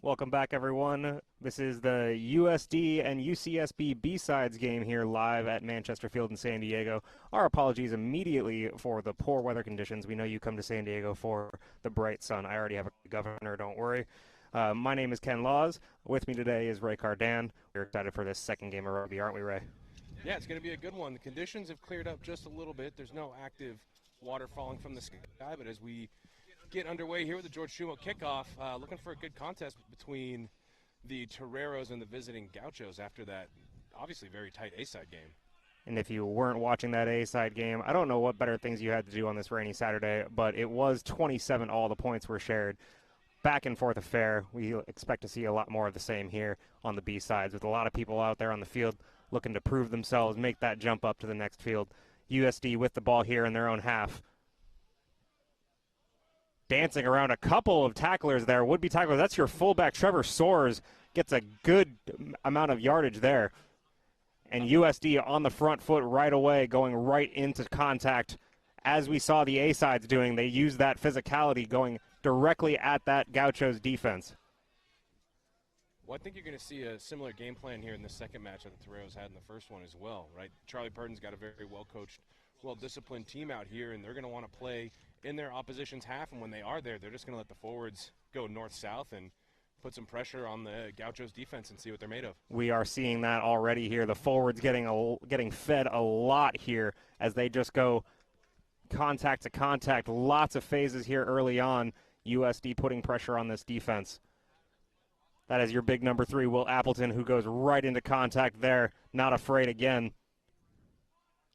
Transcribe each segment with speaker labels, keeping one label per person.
Speaker 1: Welcome back, everyone. This is the USD and UCSB B-Sides game here live at Manchester Field in San Diego. Our apologies immediately for the poor weather conditions. We know you come to San Diego for the bright sun. I already have a governor, don't worry. My name is Ken Laws. With me today is Ray Cardan. We're excited for this second game of rugby, aren't we, Ray?
Speaker 2: Yeah, it's going to be a good one. The conditions have cleared up just a little bit. There's no active water falling from the sky, but as we get underway here with the George Chumo kickoff, looking for a good contest between the Toreros and the visiting Gauchos after that obviously very tight A-side game.
Speaker 1: And if you weren't watching that A-side game, I don't know what better things you had to do on this rainy Saturday, but it was 27 all. The points were shared. Back and forth affair. We expect to see a lot more of the same here on the B-sides with a lot of people out there on the field looking to prove themselves, make that jump up to the next field. USD with the ball here in their own half. Dancing around a couple of tacklers there, would-be tacklers. That's your fullback, Trevor Soares, gets a good amount of yardage there. And USD on the front foot right away, going right into contact. As we saw the A-sides doing, they used that physicality going directly at that Gauchos defense.
Speaker 2: Well, I think you're going to see a similar game plan here in the second match that the Toreros had in the first one as well, right? Charlie Purdon's got a very well-coached, well-disciplined team out here, and they're going to want to play in their opposition's half, and when they are there, they're just going to let the forwards go north-south and put some pressure on the Gauchos defense and see what they're made of.
Speaker 1: We are seeing that already here. The forwards getting fed a lot here as they just go contact to contact. Lots of phases here early on. USD putting pressure on this defense. That is your big number 3, Will Appleton, who goes right into contact there. Not afraid again.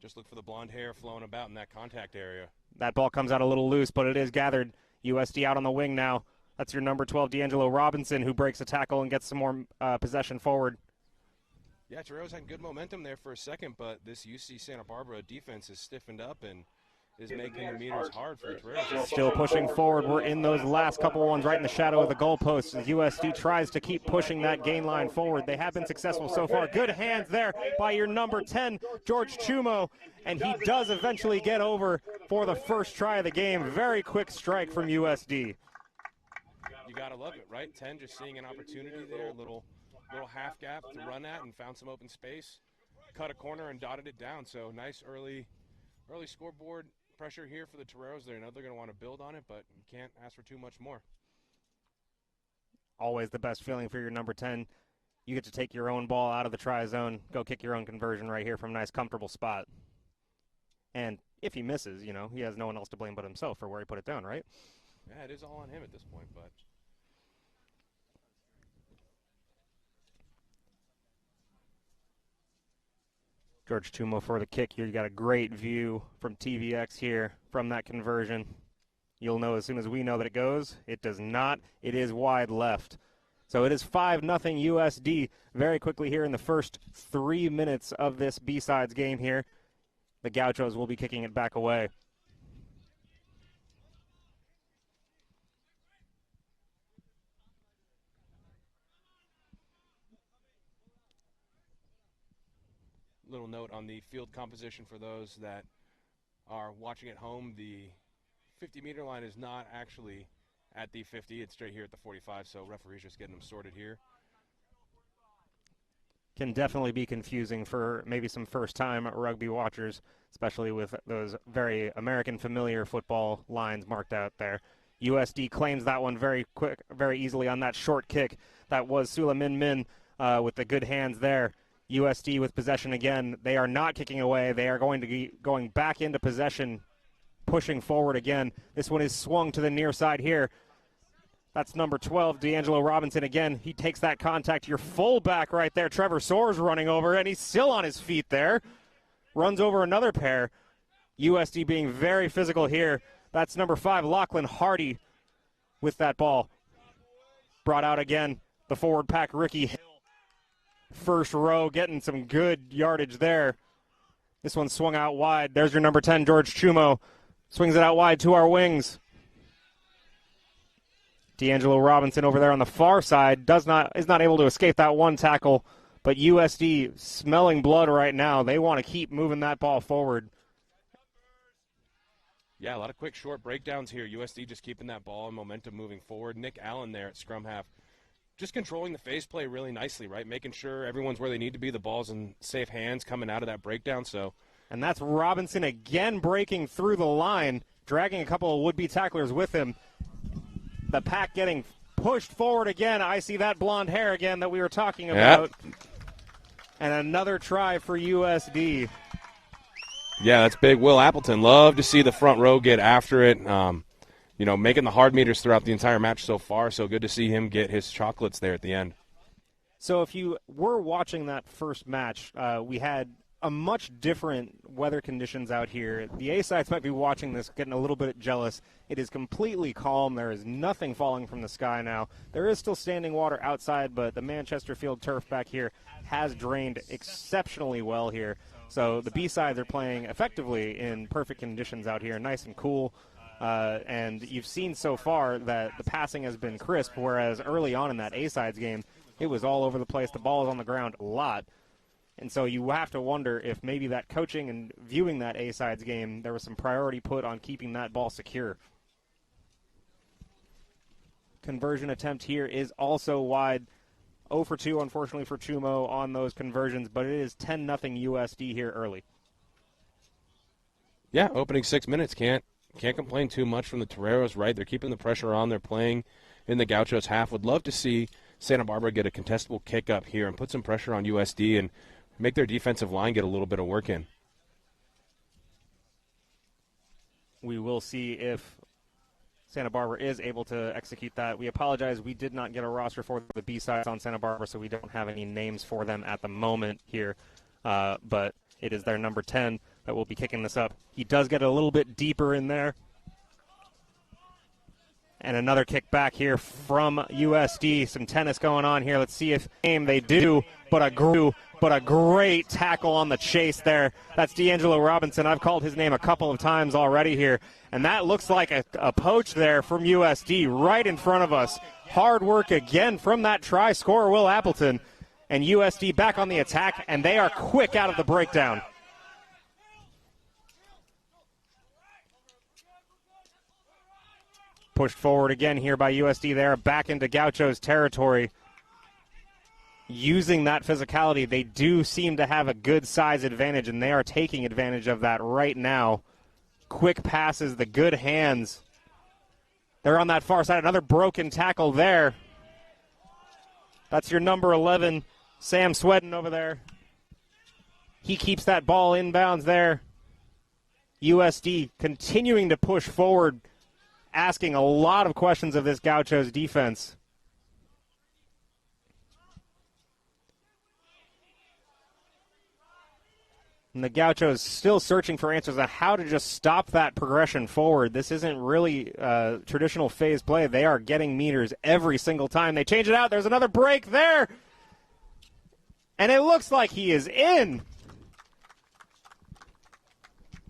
Speaker 2: Just look for the blonde hair flowing about in that contact area.
Speaker 1: That ball comes out a little loose, but it is gathered. USD out on the wing now. That's your number 12, D'Angelo Robinson, who breaks a tackle and gets some more possession forward.
Speaker 2: Yeah, Toreros had good momentum there for a second, but this UC Santa Barbara defense is stiffened up and is making the meters hard for the Toreros.
Speaker 1: Still pushing forward. We're in those last couple ones right in the shadow of the goalposts as USD tries to keep pushing that gain line forward. They have been successful so far. Good hands there by your number 10, George Chumo, and he does eventually get over for the first try of the game. Very quick strike from USD.
Speaker 2: You got to love it, right? 10 just seeing an opportunity there, little half gap to run at and found some open space. Cut a corner and dotted it down, so nice early scoreboard pressure here for the Toreros. They know they're going to want to build on it, but you can't ask for too much more.
Speaker 1: Always the best feeling for your number 10. You get to take your own ball out of the try zone, go kick your own conversion right here from a nice, comfortable spot. And if he misses, you know, he has no one else to blame but himself for where he put it down, right?
Speaker 2: Yeah, it is all on him at this point, but
Speaker 1: George Chumo for the kick here. You got a great view from TVX here from that conversion. You'll know as soon as we know that it goes. It does not. It is wide left. So it is 5-0 USD very quickly here in the first 3 minutes of this B-sides game here. The Gauchos will be kicking it back away.
Speaker 2: little note on the field composition for those that are watching at home. The 50-meter line is not actually at the 50. It's straight here at the 45, so referees just getting them sorted here.
Speaker 1: Can definitely be confusing for maybe some first-time rugby watchers, especially with those very American familiar football lines marked out there. USD claims that one very quick, very easily on that short kick. That was Sula Min Min with the good hands there. USD with possession again. They are not kicking away. They are going to be going back into possession, pushing forward again. This one is swung to the near side here. That's number 12, D'Angelo Robinson again. He takes that contact. Your fullback right there, Trevor Soares running over, and he's still on his feet there. Runs over another pair. USD being very physical here. That's number 5, Lachlan Hardy with that ball. Brought out again, the forward pack, Ricky Hill. First row, getting some good yardage there. This one swung out wide. There's your number 10, George Chumo. Swings it out wide to our wings. D'Angelo Robinson over there on the far side is not able to escape that one tackle, but USD smelling blood right now. They want to keep moving that ball forward.
Speaker 2: Yeah, a lot of quick, short breakdowns here. USD just keeping that ball and momentum moving forward. Nick Allen there at scrum half just controlling the phase play really nicely, right? Making sure everyone's where they need to be, the ball's in safe hands coming out of that breakdown.
Speaker 1: And that's Robinson again breaking through the line, dragging a couple of would-be tacklers with him. The pack getting pushed forward again. I see that blonde hair again that we were talking about.
Speaker 2: Yep.
Speaker 1: And another try for USD.
Speaker 2: Yeah, that's big. Will Appleton, love to see the front row get after it. Making the hard meters throughout the entire match so far. So good to see him get his chocolates there at the end.
Speaker 1: So if you were watching that first match, we had a much different weather conditions out here. The A-sides might be watching this, getting a little bit jealous. It is completely calm. There is nothing falling from the sky now. There is still standing water outside, but the Manchester Field turf back here has drained exceptionally well here. So the B-sides are playing effectively in perfect conditions out here, nice and cool. And you've seen so far that the passing has been crisp, whereas early on in that A-sides game, it was all over the place. The ball was on the ground a lot. And so you have to wonder if maybe that coaching and viewing that A-sides game, there was some priority put on keeping that ball secure. Conversion attempt here is also wide. 0 for 2, unfortunately, for Chumo on those conversions, but it is 10-0 USD here early.
Speaker 2: Yeah, opening 6 minutes. Can't complain too much from the Toreros, right? They're keeping the pressure on. They're playing in the Gauchos half. Would love to see Santa Barbara get a contestable kick up here and put some pressure on USD and make their defensive line get a little bit of work in.
Speaker 1: We will see if Santa Barbara is able to execute that. We apologize. We did not get a roster for the B-sides on Santa Barbara, so we don't have any names for them at the moment here. But it is their number 10 that will be kicking this up. He does get a little bit deeper in there. And another kick back here from USD. Some tennis going on here. Let's see if they do, but a great tackle on the chase there. That's D'Angelo Robinson. I've called his name a couple of times already here. And that looks like a poach there from USD right in front of us. Hard work again from that try scorer, Will Appleton. And USD back on the attack, and they are quick out of the breakdown. Pushed forward again here by USD there, back into Gauchos territory. Using that physicality, they do seem to have a good size advantage, and they are taking advantage of that right now. Quick passes, the good hands. They're on that far side. Another broken tackle there. That's your number 11, Sam Swedden over there. He keeps that ball inbounds there. USD continuing to push forward, asking a lot of questions of this Gauchos defense. And the Gauchos still searching for answers on how to just stop that progression forward. This isn't really traditional phase play. They are getting meters every single time. They change it out. There's another break there. And it looks like he is in.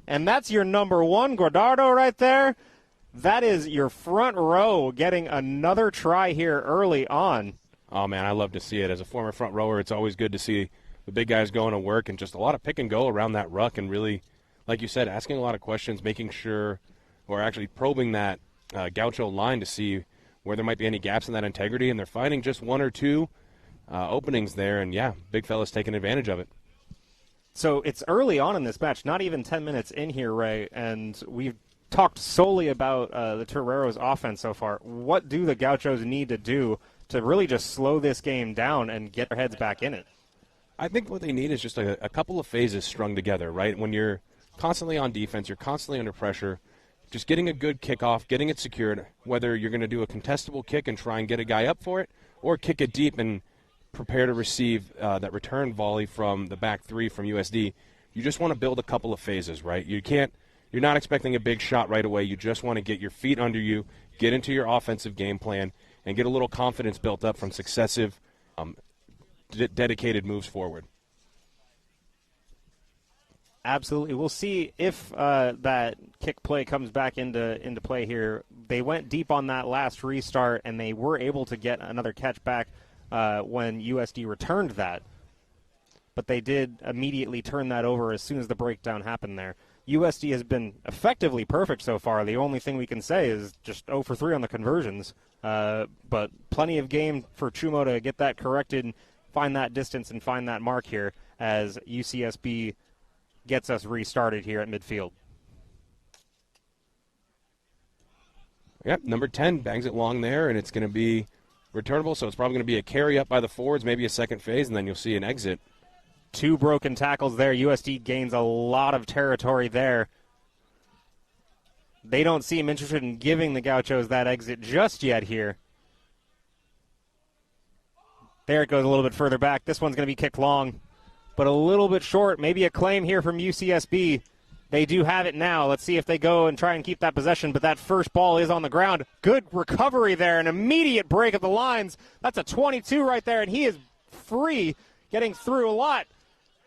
Speaker 1: And that's your number 1, Guardado, right there. That is your front row getting another try here early on.
Speaker 2: Oh, man, I love to see it. As a former front rower, it's always good to see the big guys going to work and just a lot of pick and go around that ruck and really, like you said, asking a lot of questions, making sure, or actually probing that Gaucho line to see where there might be any gaps in that integrity, and they're finding just 1 or 2 openings there, and yeah, big fella's taking advantage of it.
Speaker 1: So it's early on in this match, not even 10 minutes in here, Ray, and we've talked solely about the Toreros offense so far. What do the Gauchos need to do to really just slow this game down and get their heads back in it?
Speaker 2: I think what they need is just a couple of phases strung together, right? When you're constantly on defense, you're constantly under pressure, just getting a good kickoff, getting it secured, whether you're going to do a contestable kick and try and get a guy up for it, or kick it deep and prepare to receive that return volley from the back 3 from USD. You just want to build a couple of phases, right? You're not expecting a big shot right away. You just want to get your feet under you, get into your offensive game plan, and get a little confidence built up from successive dedicated moves forward.
Speaker 1: Absolutely. We'll see if that kick play comes back into play here. They went deep on that last restart, and they were able to get another catch back when USD returned that. But they did immediately turn that over as soon as the breakdown happened there. USD has been effectively perfect so far. The only thing we can say is just 0 for 3 on the conversions. But plenty of game for Chumo to get that corrected, find that distance, and find that mark here as UCSB gets us restarted here at midfield.
Speaker 2: Yep, number 10 bangs it long there, and it's going to be returnable, so it's probably going to be a carry up by the forwards, maybe a second phase, and then you'll see an exit.
Speaker 1: 2 broken tackles there. USD gains a lot of territory there. They don't seem interested in giving the Gauchos that exit just yet here. There it goes a little bit further back. This one's going to be kicked long, but a little bit short. Maybe a claim here from UCSB. They do have it now. Let's see if they go and try and keep that possession, but that first ball is on the ground. Good recovery there, an immediate break of the lines. That's a 22 right there, and he is free, getting through a lot.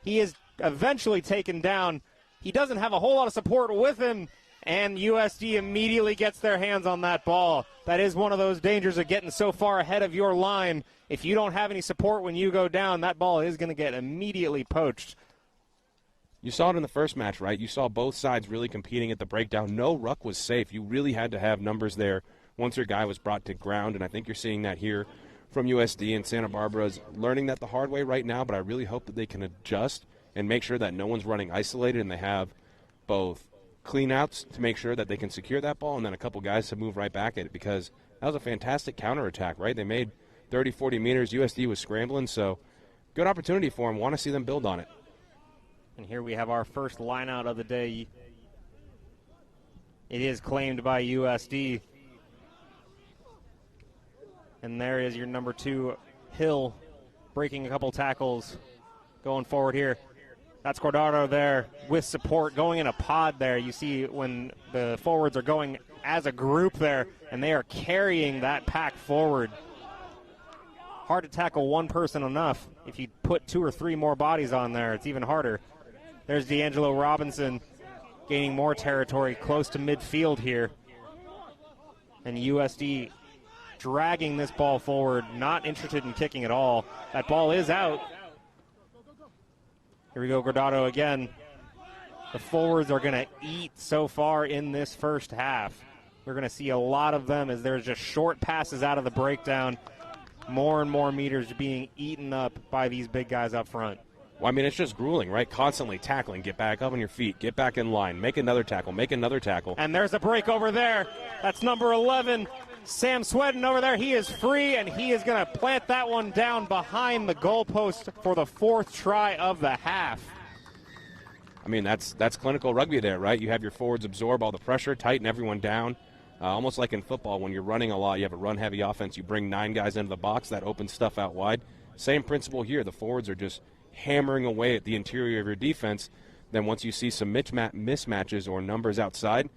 Speaker 1: He is eventually taken down. He doesn't have a whole lot of support with him, and USD immediately gets their hands on that ball. That is one of those dangers of getting so far ahead of your line. If you don't have any support when you go down, that ball is going to get immediately poached.
Speaker 2: You saw it in the first match, right? You saw both sides really competing at the breakdown. No ruck was safe. You really had to have numbers there once your guy was brought to ground, and I think you're seeing that here from USD, and Santa Barbara's learning that the hard way right now, but I really hope that they can adjust and make sure that no one's running isolated and they have both cleanouts to make sure that they can secure that ball and then a couple guys to move right back at it, because that was a fantastic counterattack, right? They made 30, 40 meters. USD was scrambling, so good opportunity for them. Want to see them build on it.
Speaker 1: And here we have our first line out of the day. It is claimed by USD. And there is your number 2, Hill, breaking a couple tackles, going forward here. That's Cordaro there with support, going in a pod there. You see when the forwards are going as a group there, and they are carrying that pack forward. Hard to tackle one person enough. If you put 2 or 3 more bodies on there, it's even harder. There's D'Angelo Robinson gaining more territory close to midfield here. And USD dragging this ball forward, not interested in kicking at all. That ball is out. Here we go, Gordado again. The forwards are going to eat so far in this first half. We're going to see a lot of them as there's just short passes out of the breakdown. More and more meters being eaten up by these big guys up front.
Speaker 2: Well, I mean, it's just grueling, right? Constantly tackling, get back up on your feet, get back in line, make another tackle, make another tackle.
Speaker 1: And there's a break over there. That's number 11, Sam Swedden over there. He is free, and he is going to plant that one down behind the goalpost for the 4th try of the half.
Speaker 2: I mean, that's clinical rugby there, right? You have your forwards absorb all the pressure, tighten everyone down. Almost like in football, when you're running a lot, you have a run-heavy offense, you bring 9 guys into the box, that opens stuff out wide. Same principle here. The forwards are just hammering away at the interior of your defense. Then once you see some mismatches or numbers outside,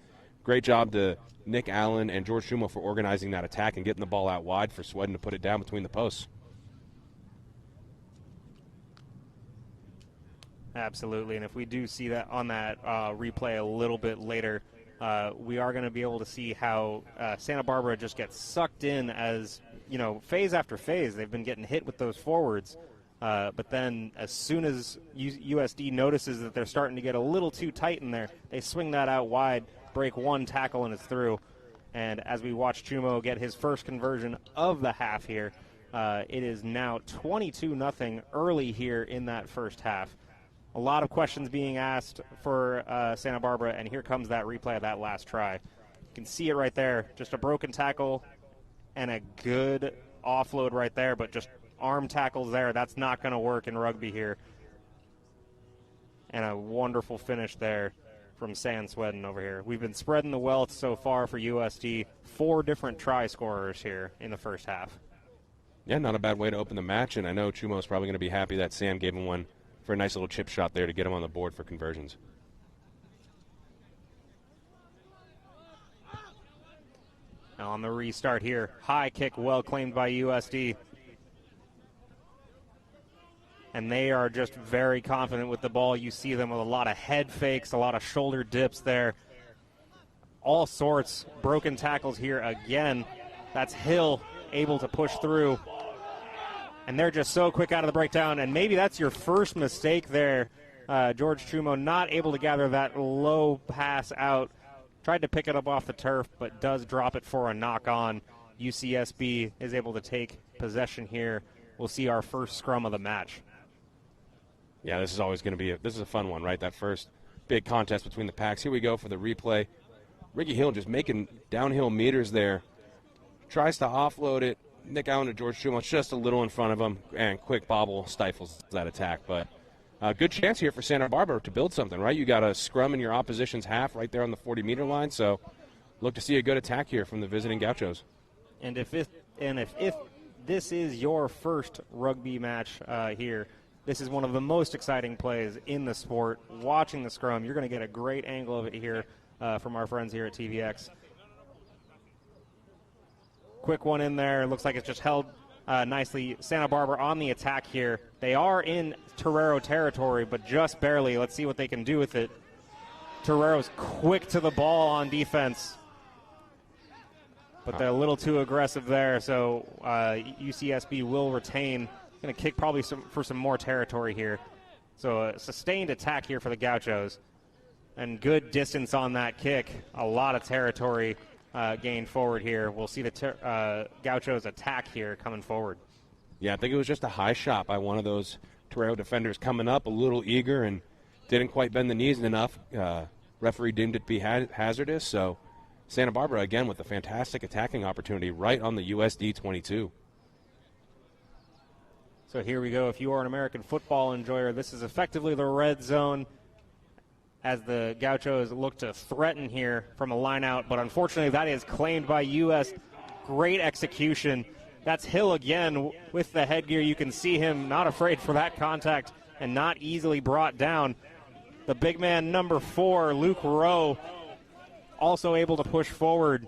Speaker 2: great job to Nick Allen and George Schumo for organizing that attack and getting the ball out wide for Swedden to put it down between the posts.
Speaker 1: Absolutely, and if we do see that on that replay a little bit later, we are going to be able to see how Santa Barbara just gets sucked in as, you know, phase after phase. They've been getting hit with those forwards. But then as soon as USD notices that they're starting to get a little too tight in there, they swing that out wide, break 1 tackle, and it's through. And as we watch Chumo get his first conversion of the half here, it is now 22-0 early here in that first half. A lot of questions being asked for Santa Barbara, and here comes that replay of that last try. You can see it right there, just a broken tackle and a good offload right there, but just arm tackles there. That's not going to work in rugby here. And a wonderful finish there from Sam Swedden over here. We've been spreading the wealth so far for USD. 4 different try scorers here in the first half.
Speaker 2: Yeah, not a bad way to open the match, and I know Chumo's probably going to be happy that Sam gave him one for a nice little chip shot there to get him on the board for conversions.
Speaker 1: Now on the restart here, high kick well claimed by USD. And they are just very confident with the ball. You see them with a lot of head fakes, a lot of shoulder dips there. All sorts, broken tackles here again. That's Hill able to push through. And they're just so quick out of the breakdown, and maybe that's your first mistake there George Chumo not able to gather that low pass out. Tried to pick it up off the turf, but does drop it for a knock on. UCSB is able to take possession here. We'll see our first scrum of the match.
Speaker 2: Yeah, this is always going to be this is a fun one, right? That first big contest between the packs. Here we go for the replay. Ricky Hill just making downhill meters there. Tries to offload it. Nick Allen to George Chumo, just a little in front of him, and quick bobble stifles that attack. But good chance here for Santa Barbara to build something, right? You got a scrum in your opposition's half right there on the 40-meter line, so look to see a good attack here from the visiting Gauchos.
Speaker 1: And if this is your first rugby match here, this is one of the most exciting plays in the sport. Watching the scrum, you're going to get a great angle of it here from our friends here at TVX. Quick one in there. Looks like it's just held nicely. Santa Barbara on the attack here. They are in Torero territory, but just barely. Let's see what they can do with it. Toreros quick to the ball on defense, but they're a little too aggressive there, so UCSB will retain. Going to kick probably for some more territory here. So a sustained attack here for the Gauchos, and good distance on that kick. A lot of territory gained forward here. We'll see the Gauchos attack here coming forward.
Speaker 2: Yeah, I think it was just a high shot by one of those Torero defenders coming up, a little eager, and didn't quite bend the knees enough. Referee deemed it to be hazardous, so Santa Barbara again with a fantastic attacking opportunity right on the USD 22.
Speaker 1: So here we go. If you are an American football enjoyer, this is effectively the red zone as the Gauchos look to threaten here from a line out, but unfortunately that is claimed by U.S. Great execution. That's Hill again with the headgear. You can see him not afraid for that contact and not easily brought down. The big man, number 4, Luke Rowe, also able to push forward.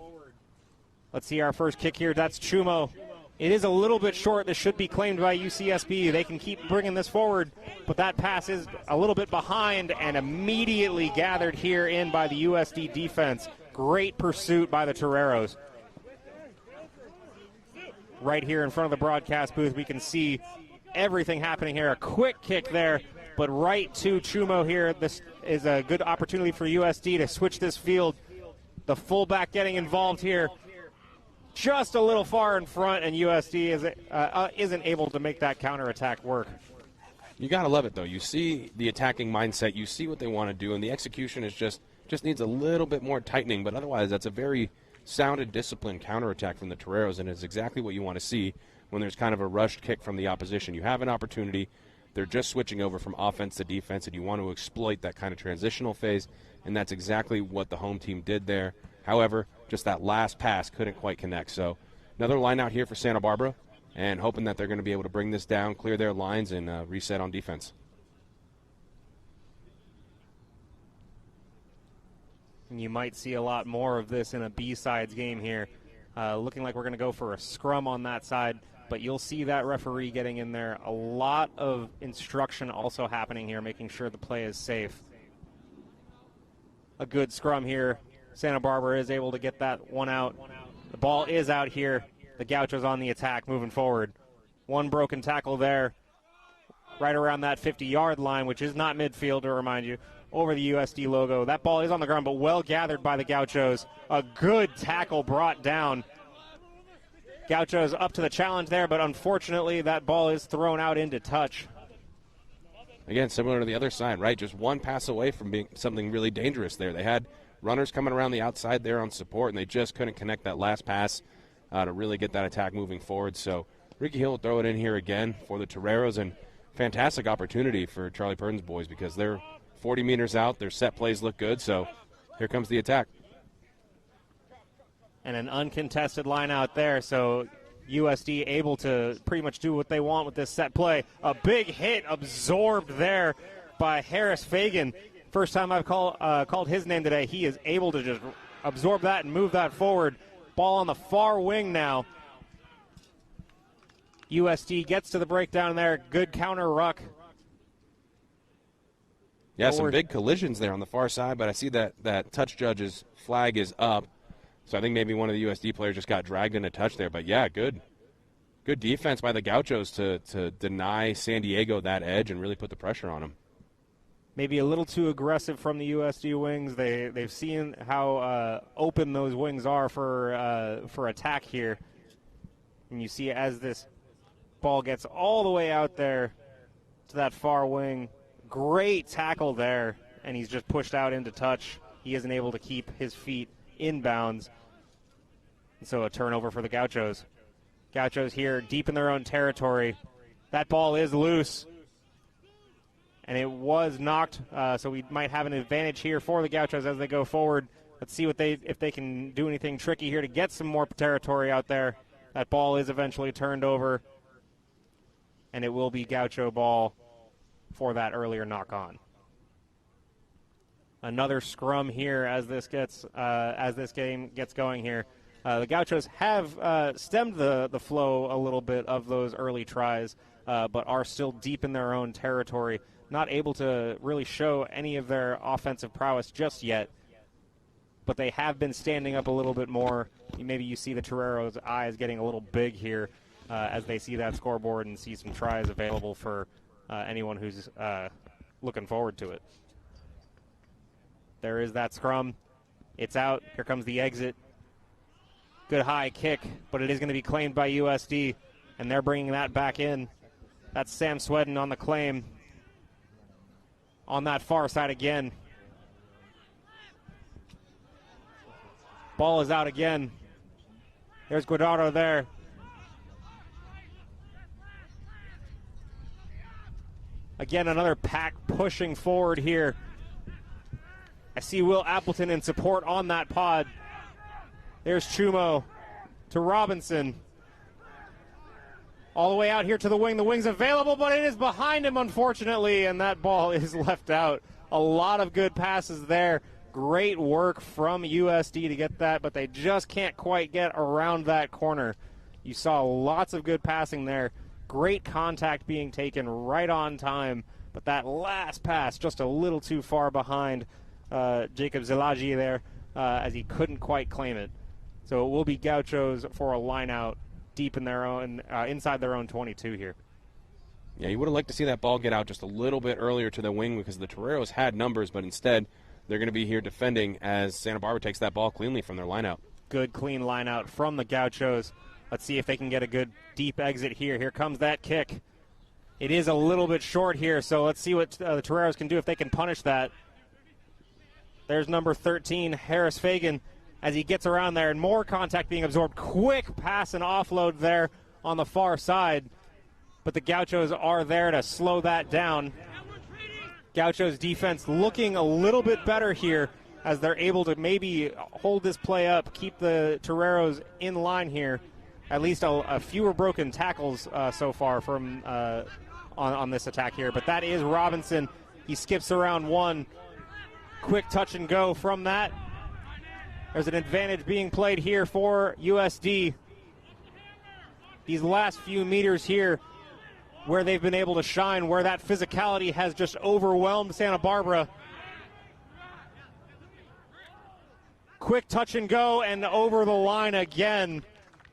Speaker 1: Let's see our first kick here. That's Chumo. It is a little bit short. This should be claimed by UCSB. They can keep bringing this forward, but that pass is a little bit behind and immediately gathered here in by the USD defense. Great pursuit by the Toreros. Right here in front of the broadcast booth, we can see everything happening here. A quick kick there, but right to Chumo here. This is a good opportunity for USD to switch this field. The fullback getting involved here. Just a little far in front, and USD isn't able to make that counterattack work.
Speaker 2: You got to love it, though. You see the attacking mindset. You see what they want to do, and the execution is just needs a little bit more tightening. But otherwise, that's a very sound and disciplined counterattack from the Toreros, and it's exactly what you want to see when there's kind of a rushed kick from the opposition. You have an opportunity. They're just switching over from offense to defense, and you want to exploit that kind of transitional phase, and that's exactly what the home team did there. However, just that last pass couldn't quite connect. So another line out here for Santa Barbara, and hoping that they're going to be able to bring this down, clear their lines, and reset on defense.
Speaker 1: And you might see a lot more of this in a B-sides game here. Looking like we're going to go for a scrum on that side, but you'll see that referee getting in there. A lot of instruction also happening here, making sure the play is safe. A good scrum here. Santa Barbara is able to get that one out. The ball is out here. The Gauchos on the attack moving forward. One broken tackle there right around that 50-yard line, which is not midfield, to remind you, over the USD logo. That ball is on the ground, but well gathered by the Gauchos. A good tackle brought down. Gauchos up to the challenge there, but unfortunately that ball is thrown out into touch.
Speaker 2: Again, similar to the other side, right? Just one pass away from being something really dangerous there. They had runners coming around the outside there on support, and they just couldn't connect that last pass to really get that attack moving forward. So Ricky Hill will throw it in here again for the Toreros, and fantastic opportunity for Charlie Purdon's boys because they're 40 meters out. Their set plays look good, so here comes the attack.
Speaker 1: And an uncontested line out there, so USD able to pretty much do what they want with this set play. A big hit absorbed there by Harris Fagan. First time I've called his name today. He is able to just absorb that and move that forward. Ball on the far wing now. USD gets to the breakdown there. Good counter ruck.
Speaker 2: Yeah, some big collisions there on the far side, but I see that touch judge's flag is up. So I think maybe one of the USD players just got dragged in a touch there. But, yeah, good defense by the Gauchos to deny San Diego that edge and really put the pressure on them.
Speaker 1: maybe a little too aggressive from the USD wings. They've seen how open those wings are for attack here. And you see as this ball gets all the way out there to that far wing, great tackle there, and he's just pushed out into touch. He isn't able to keep his feet in bounds. And so a turnover for the Gauchos. Gauchos here deep in their own territory. That ball is loose. And it was knocked, so we might have an advantage here for the Gauchos as they go forward. Let's see if they can do anything tricky here to get some more territory out there. That ball is eventually turned over, and it will be Gaucho ball for that earlier knock on. Another scrum here as this game gets going here. The Gauchos have stemmed the flow a little bit of those early tries, but are still deep in their own territory, not able to really show any of their offensive prowess just yet. But they have been standing up a little bit more. Maybe you see the Toreros' eyes getting a little big here as they see that scoreboard and see some tries available for anyone who's looking forward to it. There is that scrum. It's out. Here comes the exit. Good high kick, but it is going to be claimed by USD, and they're bringing that back in. That's Sam Swedden on the claim. On that far side again. Ball is out again. There's Guardado there. Again, another pack pushing forward here. I see Will Appleton in support on that pod. There's Chumo to Robinson. All the way out here to the wing. The wing's available, but it is behind him, unfortunately, and that ball is left out. A lot of good passes there. Great work from USD to get that, but they just can't quite get around that corner. You saw lots of good passing there. Great contact being taken right on time, but that last pass just a little too far behind Jacob Zilagi there as he couldn't quite claim it. So it will be Gauchos for a line out deep in their own, inside their own 22 here.
Speaker 2: Yeah, you would have liked to see that ball get out just a little bit earlier to the wing because the Toreros had numbers, but instead they're going to be here defending as Santa Barbara takes that ball cleanly from their lineout.
Speaker 1: Good, clean lineout from the Gauchos. Let's see if they can get a good deep exit here. Here comes that kick. It is a little bit short here, so let's see what the Toreros can do if they can punish that. There's number 13, Harris Fagan, as he gets around there, and more contact being absorbed. Quick pass and offload there on the far side, but the Gauchos are there to slow that down. Gauchos defense looking a little bit better here as they're able to maybe hold this play up, keep the Toreros in line here. At least a fewer broken tackles so far from on this attack here. But that is Robinson. He skips around one. Quick touch and go from that. There's an advantage being played here for USD. These last few meters here where they've been able to shine, where that physicality has just overwhelmed Santa Barbara. Quick touch and go and over the line again.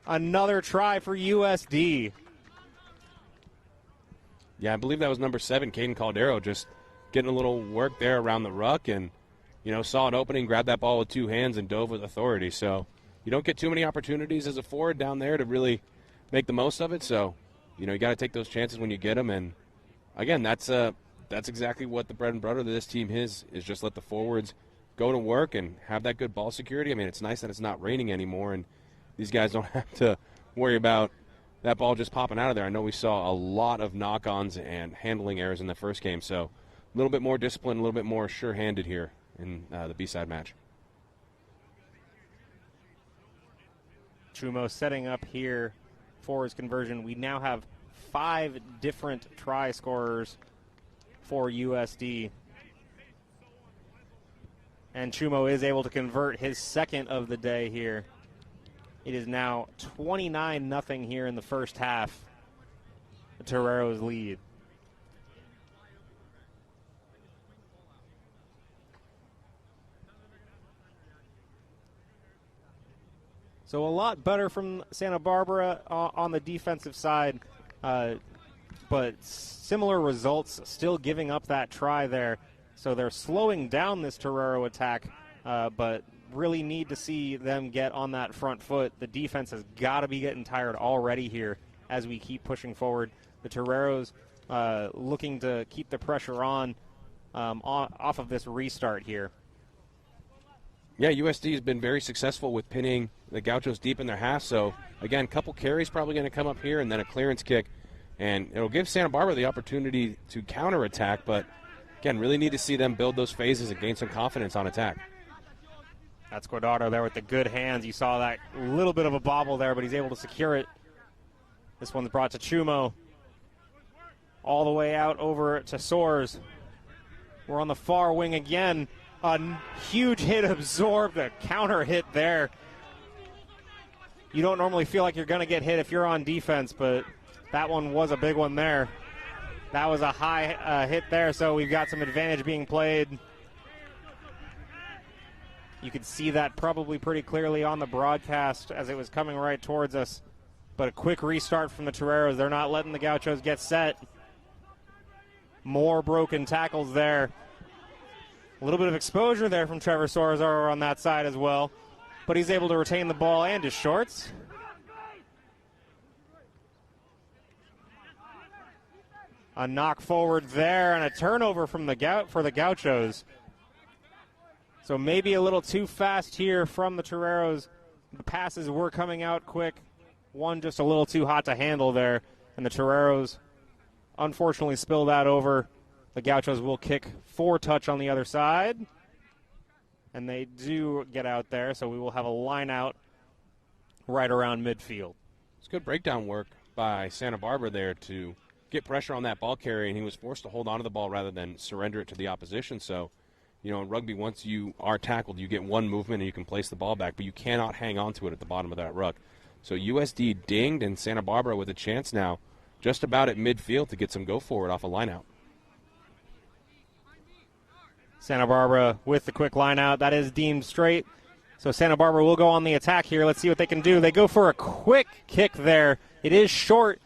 Speaker 1: Another try for USD.
Speaker 2: Yeah, I believe that was number 7, Caden Caldero, just getting a little work there around the ruck and, saw an opening, grabbed that ball with 2 hands and dove with authority. So you don't get too many opportunities as a forward down there to really make the most of it. So, you got to take those chances when you get them. And, again, that's exactly what the bread and butter of this team is just let the forwards go to work and have that good ball security. I mean, it's nice that it's not raining anymore, and these guys don't have to worry about that ball just popping out of there. I know we saw a lot of knock-ons and handling errors in the first game, so a little bit more discipline, a little bit more sure-handed here in the B-side match.
Speaker 1: Chumo setting up here for his conversion. We now have 5 different try scorers for USD. And Chumo is able to convert his second of the day here. It is now 29-0 here in the first half. The Toreros lead. So a lot better from Santa Barbara on the defensive side, but similar results, still giving up that try there. So they're slowing down this Torero attack, but really need to see them get on that front foot. The defense has got to be getting tired already here as we keep pushing forward. The Toreros looking to keep the pressure on off of this restart here.
Speaker 2: Yeah, USD has been very successful with pinning the Gauchos deep in their half. So, again, a couple carries probably going to come up here and then a clearance kick. And it'll give Santa Barbara the opportunity to counterattack. But, again, really need to see them build those phases and gain some confidence on attack.
Speaker 1: That's Guardado there with the good hands. You saw that little bit of a bobble there, but he's able to secure it. This one's brought to Chumo. All the way out over to Soares. We're on the far wing again. A huge hit absorbed, a counter hit there. You don't normally feel like you're going to get hit if you're on defense, but that one was a big one there. That was a high hit there, so we've got some advantage being played. You could see that probably pretty clearly on the broadcast as it was coming right towards us. But a quick restart from the Toreros. They're not letting the Gauchos get set. More broken tackles there. A little bit of exposure there from Trevor Soares on that side as well. But he's able to retain the ball and his shorts. A knock forward there and a turnover from for the Gauchos. So maybe a little too fast here from the Toreros. The passes were coming out quick. One just a little too hot to handle there. And the Toreros unfortunately spilled that over. The Gauchos will kick 4-touch on the other side. And they do get out there, so we will have a line out right around midfield.
Speaker 2: It's good breakdown work by Santa Barbara there to get pressure on that ball carrier, and he was forced to hold on to the ball rather than surrender it to the opposition. So, in rugby, once you are tackled, you get one movement and you can place the ball back, but you cannot hang on to it at the bottom of that ruck. So USD dinged, and Santa Barbara with a chance now just about at midfield to get some go forward off a line-out.
Speaker 1: Santa Barbara with the quick line-out. That is deemed straight. So Santa Barbara will go on the attack here. Let's see what they can do. They go for a quick kick there. It is short.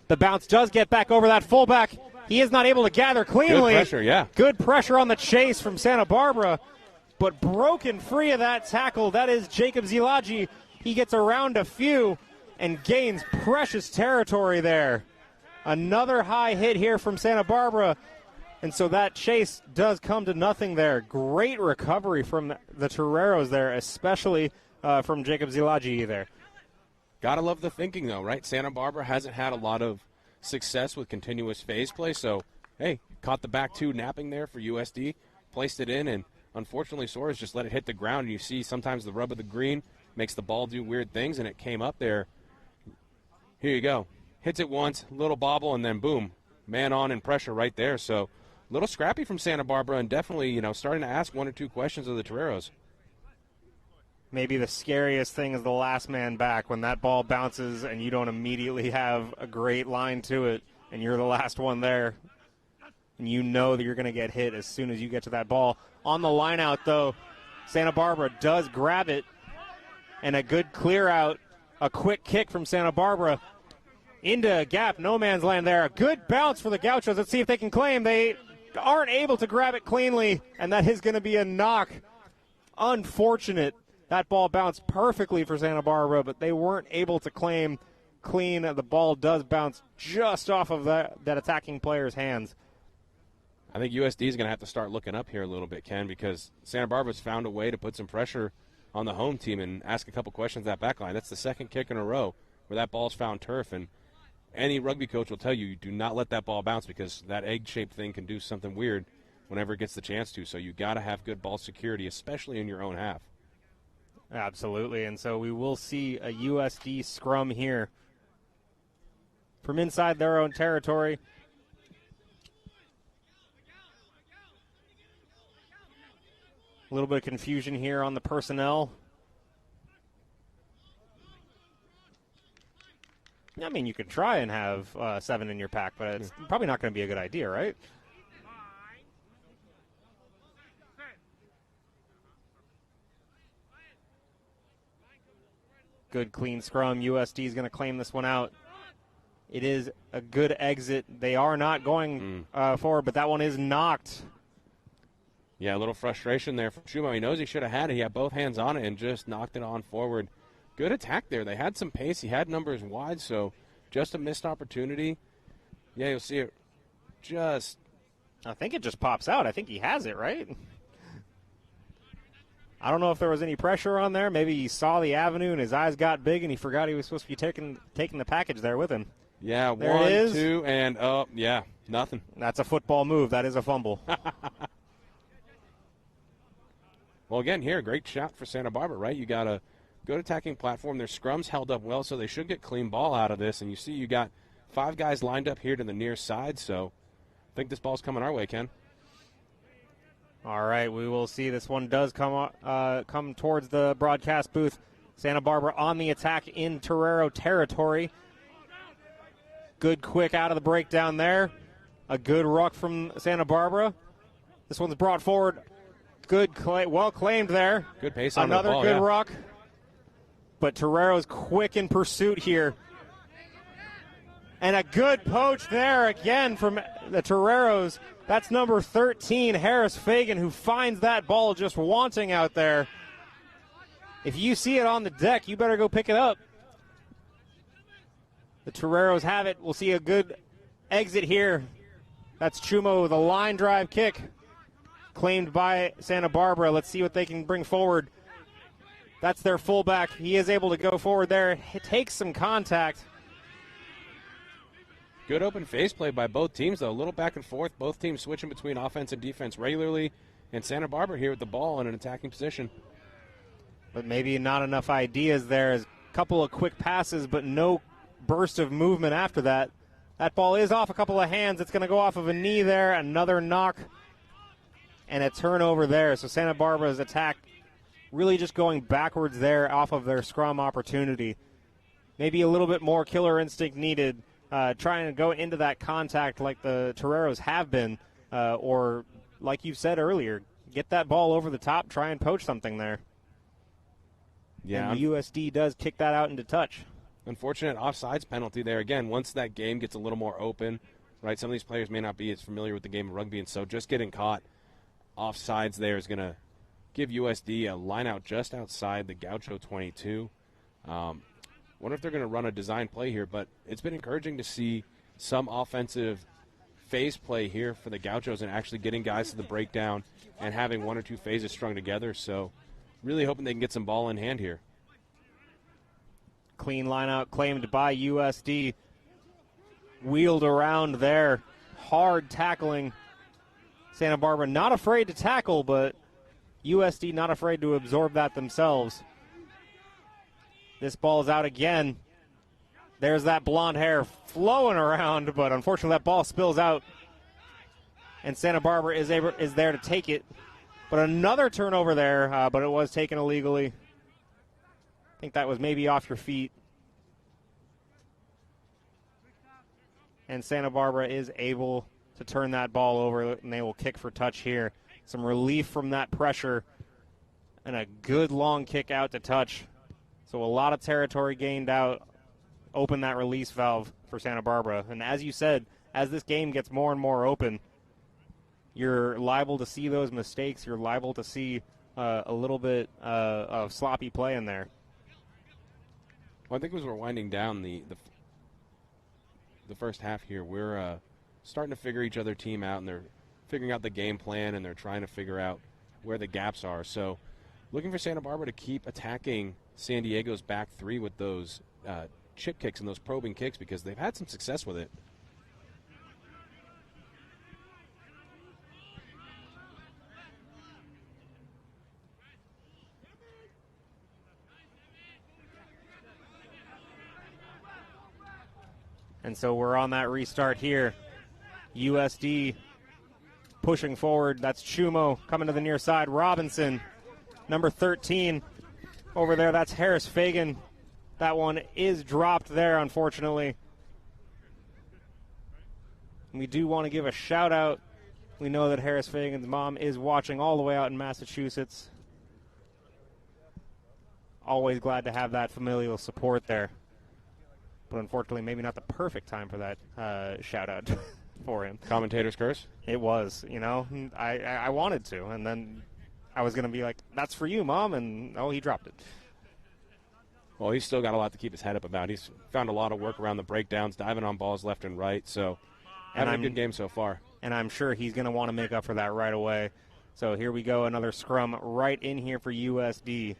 Speaker 1: The bounce does get back over that fullback. He is not able to gather cleanly.
Speaker 2: Good pressure, yeah.
Speaker 1: Good pressure on the chase from Santa Barbara, but broken free of that tackle. That is Jacob Zilaji. He gets around a few and gains precious territory there. Another high hit here from Santa Barbara, and so that chase does come to nothing there. Great recovery from the Toreros there, especially from Jacob Zilaji there.
Speaker 2: Gotta love the thinking, though, right? Santa Barbara hasn't had a lot of success with continuous phase play, so, hey, caught the back two napping there for USD, placed it in, and unfortunately Soares just let it hit the ground, and you see sometimes the rub of the green makes the ball do weird things, and it came up there. Here you go. Hits it once, little bobble, and then boom, man on and pressure right there. So a little scrappy from Santa Barbara, and definitely, starting to ask one or two questions of the Toreros.
Speaker 1: Maybe the scariest thing is the last man back when that ball bounces and you don't immediately have a great line to it and you're the last one there. And you know that you're going to get hit as soon as you get to that ball. On the line out, though, Santa Barbara does grab it. And a good clear out, a quick kick from Santa Barbara into a gap, no man's land there. A good bounce for the Gauchos. Let's see if they can claim. They aren't able to grab it cleanly, and that is going to be a knock. Unfortunate. That ball bounced perfectly for Santa Barbara, but they weren't able to claim clean. The ball does bounce just off of that attacking player's hands.
Speaker 2: I think USD is going to have to start looking up here a little bit, Ken, because Santa Barbara's found a way to put some pressure on the home team and ask a couple questions at that back line. That's the second kick in a row where that ball's found turf, and any rugby coach will tell you do not let that ball bounce because that egg-shaped thing can do something weird whenever it gets the chance to. So you got to have good ball security, especially in your own half.
Speaker 1: Absolutely, and so we will see a USD scrum here from inside their own territory. A little bit of confusion here on the personnel. I mean, you could try and have 7 in your pack, but it's probably not going to be a good idea, right? Good, clean scrum. USD is going to claim this one out. It is a good exit. They are not going forward, but that one is knocked.
Speaker 2: Yeah, a little frustration there from Chumo. He knows he should have had it. He had both hands on it and just knocked it on forward. Good attack there. They had some pace. He had numbers wide, so just a missed opportunity. Yeah, you'll see it just.
Speaker 1: I think it just pops out. I think he has it, right? I don't know if there was any pressure on there. Maybe he saw the avenue and his eyes got big and he forgot he was supposed to be taking the package there with him.
Speaker 2: Yeah,
Speaker 1: there
Speaker 2: one,
Speaker 1: it is.
Speaker 2: 2, and yeah, nothing.
Speaker 1: That's a football move. That is a fumble.
Speaker 2: Well, again, here, great shot for Santa Barbara, right? You got a good attacking platform. Their scrums held up well, so they should get clean ball out of this. And you see you got 5 guys lined up here to the near side, so I think this ball's coming our way, Ken.
Speaker 1: All right, we will see. This one does come towards the broadcast booth. Santa Barbara on the attack in Torero territory. Good quick out of the breakdown there. A good ruck from Santa Barbara. This one's brought forward. Good, well claimed there.
Speaker 2: Good pace on
Speaker 1: another
Speaker 2: the ball,
Speaker 1: good ruck. But Torero's quick in pursuit here. And a good poach there again from the Toreros. That's number 13, Harris Fagan, who finds that ball just wanting out there. If you see it on the deck, you better go pick it up. The Toreros have it. We'll see a good exit here. That's Chumo with a line drive kick. Claimed by Santa Barbara. Let's see what they can bring forward. That's their fullback. He is able to go forward there. It takes some contact.
Speaker 2: Good open face play by both teams, though. A little back and forth. Both teams switching between offense and defense regularly. And Santa Barbara here with the ball in an attacking position.
Speaker 1: But maybe not enough ideas there. A couple of quick passes, but no burst of movement after that. That ball is off a couple of hands. It's going to go off of a knee there. Another knock. And a turnover there. So Santa Barbara's attack really just going backwards there off of their scrum opportunity. Maybe a little bit more killer instinct needed, trying to go into that contact like the Toreros have been, or like you said earlier, get that ball over the top, try and poach something there.
Speaker 2: Yeah,
Speaker 1: and the USD does kick that out into touch.
Speaker 2: Unfortunate offsides penalty there. Again, once that game gets a little more open, right, some of these players may not be as familiar with the game of rugby, and so just getting caught offsides there is going to give USD a line out just outside the Gaucho 22. Wonder if they're going to run a design play here, but it's been encouraging to see some offensive phase play here for the Gauchos and actually getting guys to the breakdown and having 1 or 2 phases strung together. So really hoping they can get some ball in hand here.
Speaker 1: Clean line out claimed by USD. Wheeled around there. Hard tackling. Santa Barbara not afraid to tackle, but USD not afraid to absorb that themselves. This ball is out again. There's that blonde hair flowing around, but unfortunately that ball spills out. And Santa Barbara is there to take it. But another turnover there, but it was taken illegally. I think that was maybe off your feet. And Santa Barbara is able to turn that ball over, and they will kick for touch here. Some relief from that pressure, and a good long kick out to touch. So a lot of territory gained out. Open that release valve for Santa Barbara. And as you said, as this game gets more and more open, you're liable to see those mistakes. You're liable to see a little bit of sloppy play in there.
Speaker 2: Well, I think as we're winding down the first half here, we're starting to figure each other team out, and they're figuring out the game plan, and they're trying to figure out where the gaps are. So looking for Santa Barbara to keep attacking San Diego's back three with those chip kicks and those probing kicks, because they've had some success with it.
Speaker 1: And so we're on that restart here. USD pushing forward. That's Chumo coming to the near side. Robinson, number 13 over there. That's Harris Fagan. That one is dropped there, unfortunately. We do want to give a shout out. We know that Harris Fagan's mom is watching all the way out in Massachusetts. Always glad to have that familial support there. But unfortunately, maybe not the perfect time for that shout out. for him.
Speaker 2: Commentator's curse?
Speaker 1: It was, I wanted to, and then I was going to be like, that's for you, Mom, and he dropped it.
Speaker 2: Well, he's still got a lot to keep his head up about. He's found a lot of work around the breakdowns, diving on balls left and right, so having a good game so far.
Speaker 1: And I'm sure he's going to want to make up for that right away. So here we go, another scrum right in here for USD.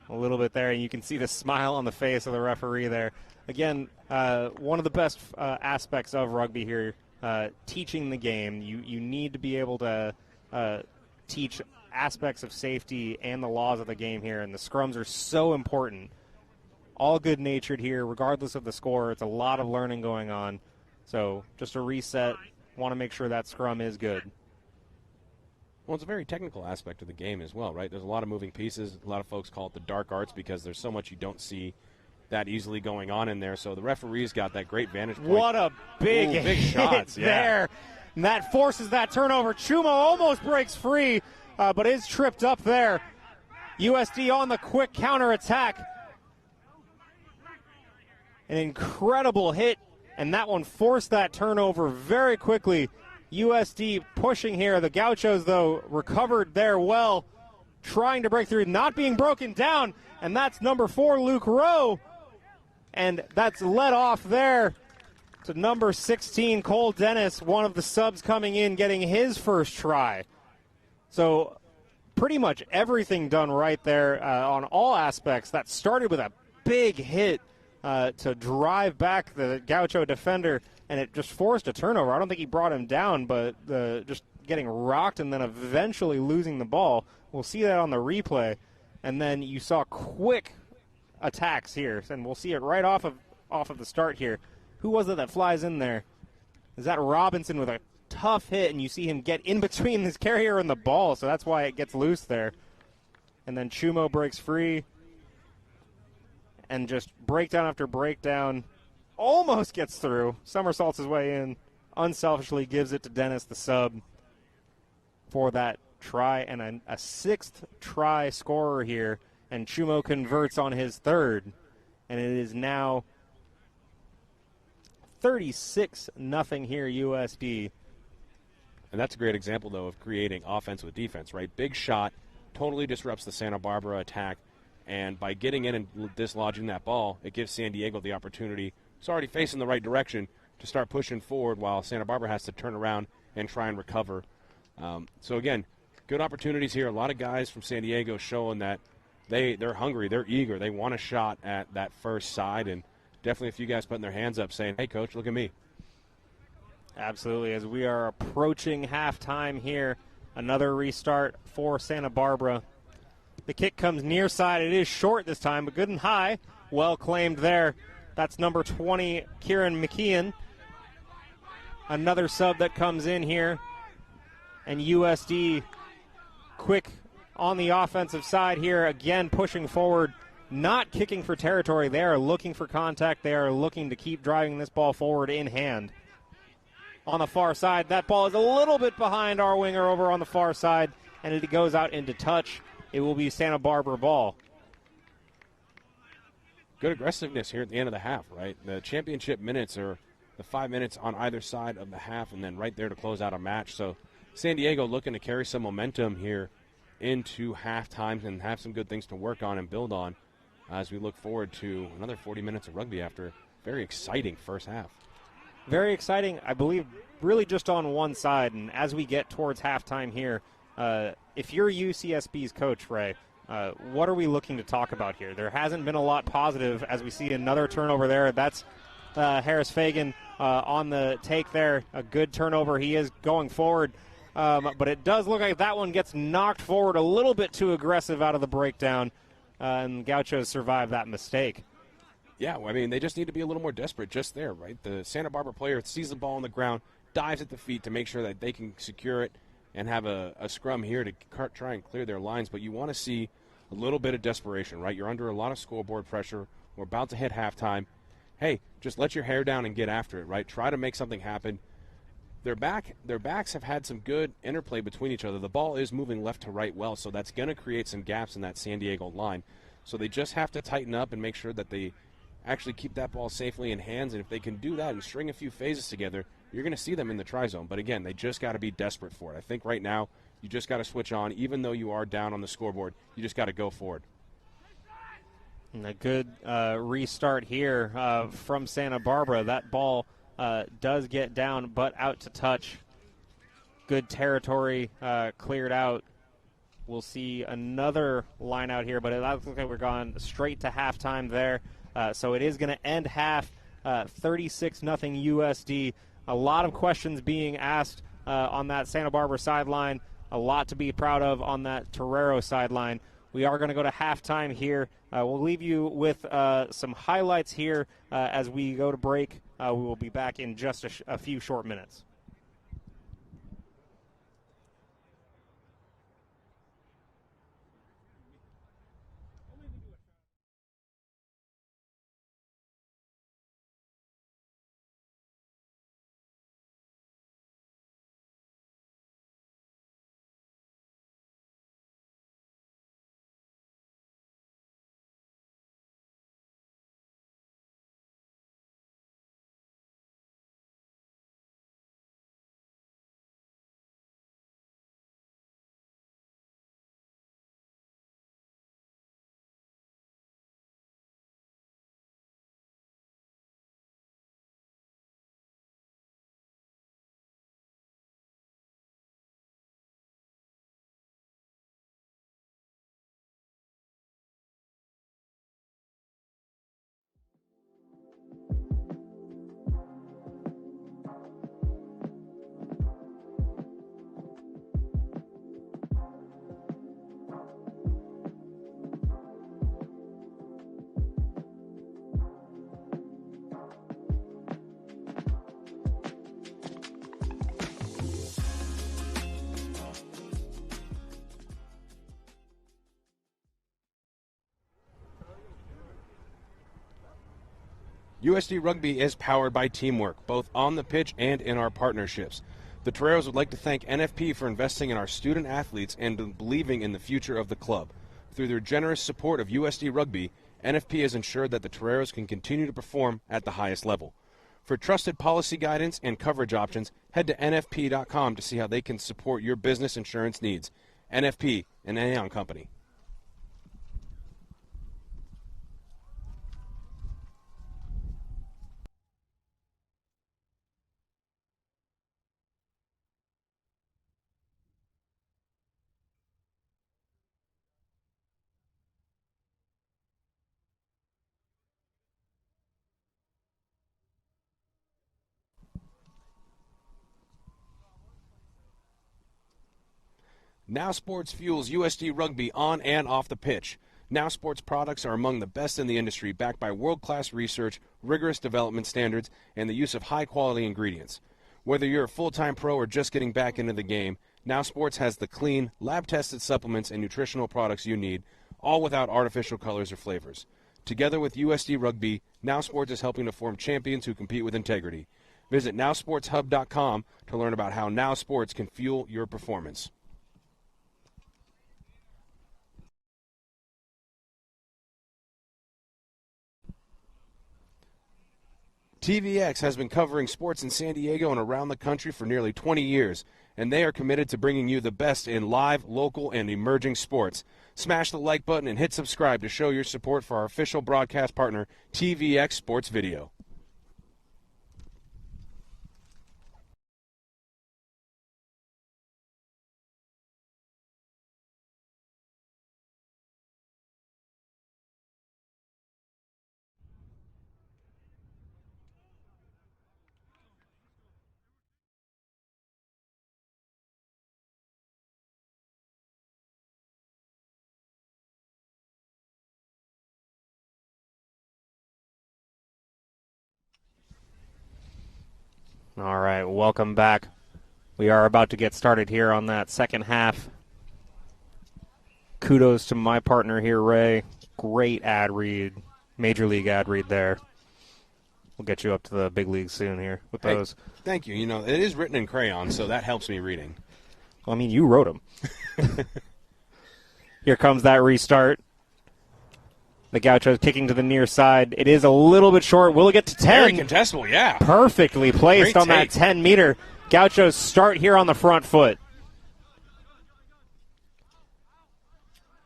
Speaker 1: A little bit there, and you can see the smile on the face of the referee there. Again, one of the best aspects of rugby here, teaching the game. You need to be able to teach aspects of safety and the laws of the game here, and the scrums are so important. All good-natured here, regardless of the score. It's a lot of learning going on. So just a reset. Want to make sure that scrum is good.
Speaker 2: Well, it's a very technical aspect of the game as well, right? There's a lot of moving pieces. A lot of folks call it the dark arts because there's so much you don't see that easily going on in there. So the referee's got that great vantage point.
Speaker 1: What a big
Speaker 2: big shots
Speaker 1: there. And that forces that turnover. Chuma almost breaks free, but is tripped up there. USD on the quick counterattack. An incredible hit, and that one forced that turnover very quickly. USD pushing here. The Gauchos, though, recovered there well, trying to break through, not being broken down, and that's number 4, Luke Rowe. And that's led off there to number 16, Cole Dennis, one of the subs coming in, getting his first try. So pretty much everything done right there on all aspects. That started with a big hit to drive back the Gaucho defender, and it just forced a turnover. I don't think he brought him down, but just getting rocked and then eventually losing the ball. We'll see that on the replay. And then you saw quick attacks here, and we'll see it right off of the start here. Who was it that flies in there? Is that Robinson with a tough hit, and you see him get in between his carrier and the ball, so that's why it gets loose there. And then Chumo breaks free, and just breakdown after breakdown, almost gets through, somersaults his way in, unselfishly gives it to Dennis, the sub, for that try, and a sixth try scorer here, and Chumo converts on his third, and it is now 36-0 here, USD.
Speaker 2: And that's a great example, though, of creating offense with defense, right? Big shot, totally disrupts the Santa Barbara attack, and by getting in and dislodging that ball, it gives San Diego the opportunity, it's already facing the right direction, to start pushing forward while Santa Barbara has to turn around and try and recover. So, again, good opportunities here. A lot of guys from San Diego showing that they're hungry, they're eager, they want a shot at that first side, and definitely a few guys putting their hands up saying, hey, Coach, look at me.
Speaker 1: Absolutely. As we are approaching halftime here, another restart for Santa Barbara. The kick comes near side. It is short this time, but good and high. Well claimed there. That's number 20, Kieran McKeon. Another sub that comes in here. And USD quick on the offensive side here, again pushing forward, not kicking for territory. They are looking for contact. They are looking to keep driving this ball forward in hand. On the far side, that ball is a little bit behind our winger over on the far side, and it goes out into touch. It will be Santa Barbara ball.
Speaker 2: Good aggressiveness here at the end of the half, right? The championship minutes are the 5 minutes on either side of the half, and then right there to close out a match. So San Diego looking to carry some momentum here into halftime and have some good things to work on and build on as we look forward to another 40 minutes of rugby after a very exciting first half.
Speaker 1: Very exciting, I believe, really just on one side. And as we get towards halftime here, if you're UCSB's coach, Ray, what are we looking to talk about here? There hasn't been a lot positive as we see another turnover there. That's Harris Fagan on the take there. A good turnover. He is going forward. But it does look like that one gets knocked forward a little bit too aggressive out of the breakdown. And Gauchos survive that mistake.
Speaker 2: Yeah, I mean, they just need to be a little more desperate just there, right? The Santa Barbara player sees the ball on the ground, dives at the feet to make sure that they can secure it and have a scrum here to try and clear their lines. But you want to see a little bit of desperation, right? You're under a lot of scoreboard pressure. We're about to hit halftime. Hey, just let your hair down and get after it, right? Try to make something happen. Their backs have had some good interplay between each other. The ball is moving left to right well, so that's going to create some gaps in that San Diego line. So they just have to tighten up and make sure that they actually keep that ball safely in hands. And if they can do that and string a few phases together, you're going to see them in the try zone. But again, they just got to be desperate for it. I think right now you just got to switch on. Even though you are down on the scoreboard, you just got to go forward.
Speaker 1: And a good restart here from Santa Barbara. That ball does get down, but out to touch. Good territory cleared out. We'll see another line out here, but it looks like we're gone straight to halftime there. So it is going to end half 36-0 USD. A lot of questions being asked on that Santa Barbara sideline. A lot to be proud of on that Torero sideline. We are going to go to halftime here. We'll leave you with some highlights here as we go to break. We will be back in just a few short minutes.
Speaker 2: USD Rugby is powered by teamwork, both on the pitch and in our partnerships. The Toreros would like to thank NFP for investing in our student athletes and believing in the future of the club. Through their generous support of USD Rugby, NFP has ensured that the Toreros can continue to perform at the highest level. For trusted policy guidance and coverage options, head to nfp.com to see how they can support your business insurance needs. NFP, an Aon company. Now Sports fuels USD Rugby on and off the pitch. Now Sports products are among the best in the industry, backed by world-class research, rigorous development standards, and the use of high-quality ingredients. Whether you're a full-time pro or just getting back into the game, Now Sports has the clean, lab-tested supplements and nutritional products you need, all without artificial colors or flavors. Together with USD Rugby, Now Sports is helping to form champions who compete with integrity. Visit NowSportsHub.com to learn about how Now Sports can fuel your performance. TVX has been covering sports in San Diego and around the country for nearly 20 years, and they are committed to bringing you the best in live, local, and emerging sports. Smash the like button and hit subscribe to show your support for our official broadcast partner, TVX Sports Video.
Speaker 1: All right, welcome back. We are about to get started here on that second half. Kudos to my partner here, Ray. Great ad read, major league ad read there. We'll get you up to the big leagues soon here with those.
Speaker 2: Thank you. You know, it is written in crayon, so that helps me reading.
Speaker 1: Well, I mean, you wrote them. Here comes that restart. The Gauchos kicking to the near side. It is a little bit short. Will it get to 10?
Speaker 2: Very contestable, yeah.
Speaker 1: Perfectly placed
Speaker 2: Great
Speaker 1: on that 10-meter. Gauchos start here on the front foot.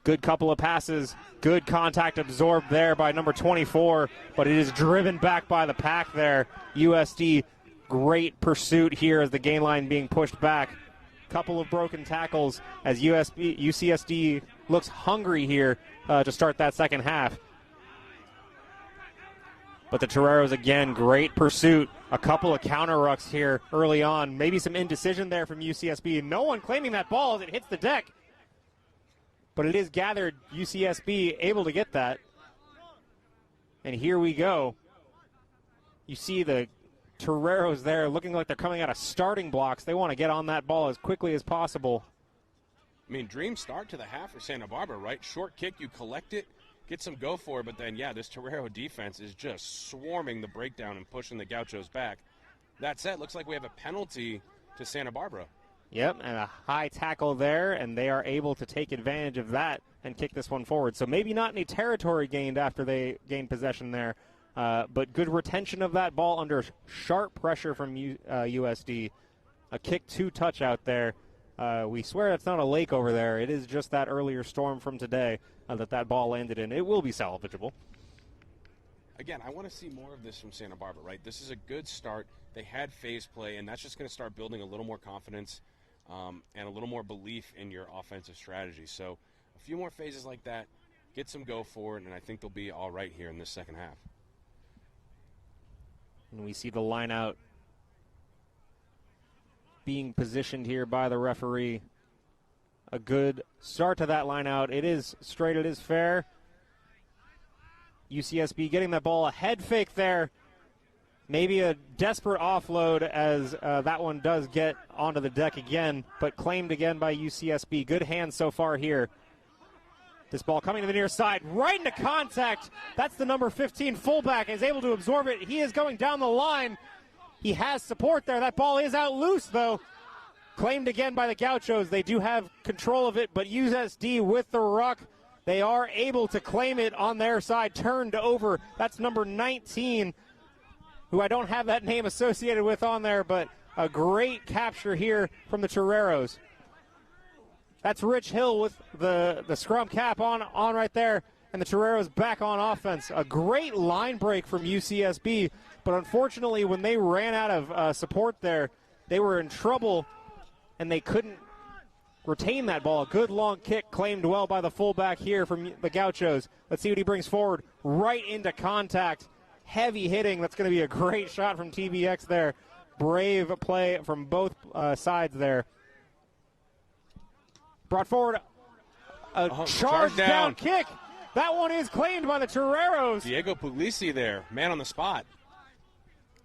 Speaker 1: Good couple of passes. Good contact absorbed there by number 24, but it is driven back by the pack there. USD, great pursuit here as the gain line being pushed back. Couple of broken tackles as UCSD looks hungry here to start that second half. But the Toreros, again, great pursuit. A couple of counter rucks here early on. Maybe some indecision there from UCSB. No one claiming that ball as it hits the deck. But it is gathered. UCSB able to get that. And here we go. You see the Toreros there looking like they're coming out of starting blocks. They want to get on that ball as quickly as possible.
Speaker 2: I mean, dream start to the half for Santa Barbara, right? Short kick, you collect it, get some go for it, but then, yeah, this Torero defense is just swarming the breakdown and pushing the Gauchos back. That said, looks like we have a penalty to Santa Barbara.
Speaker 1: Yep, and a high tackle there, and they are able to take advantage of that and kick this one forward. So maybe not any territory gained after they gained possession there, but good retention of that ball under sharp pressure from USD. A kick to touch out there. We swear it's not a lake over there. It is just that earlier storm from today that ball landed in. It will be salvageable.
Speaker 2: Again, I want to see more of this from Santa Barbara, right? This is a good start. They had phase play, and that's just going to start building a little more confidence and a little more belief in your offensive strategy. So a few more phases like that, get some go forward, and I think they'll be all right here in this second half.
Speaker 1: And we see the line out being positioned here by the referee. A good start to that line out. It is straight, it is fair. UCSB getting that ball, a head fake there. Maybe a desperate offload as that one does get onto the deck again, but claimed again by UCSB. Good hands so far here. This ball coming to the near side, right into contact. That's the number 15 fullback, is able to absorb it. He is going down the line. He has support there. That ball is out loose, though. Claimed again by the Gauchos. They do have control of it, but USD with the ruck, they are able to claim it on their side. Turned over. That's number 19, who I don't have that name associated with on there, but a great capture here from the Toreros. That's Rich Hill with the scrum cap on right there, and the Toreros back on offense. A great line break from UCSB, but unfortunately when they ran out of support there, they were in trouble, and they couldn't retain that ball. A good long kick claimed well by the fullback here from the Gauchos. Let's see what he brings forward. Right into contact. Heavy hitting. That's going to be a great shot from TVX there. Brave play from both sides there. Brought forward a charge down kick. That one is claimed by the Toreros.
Speaker 2: Diego Puglisi there, man on the spot.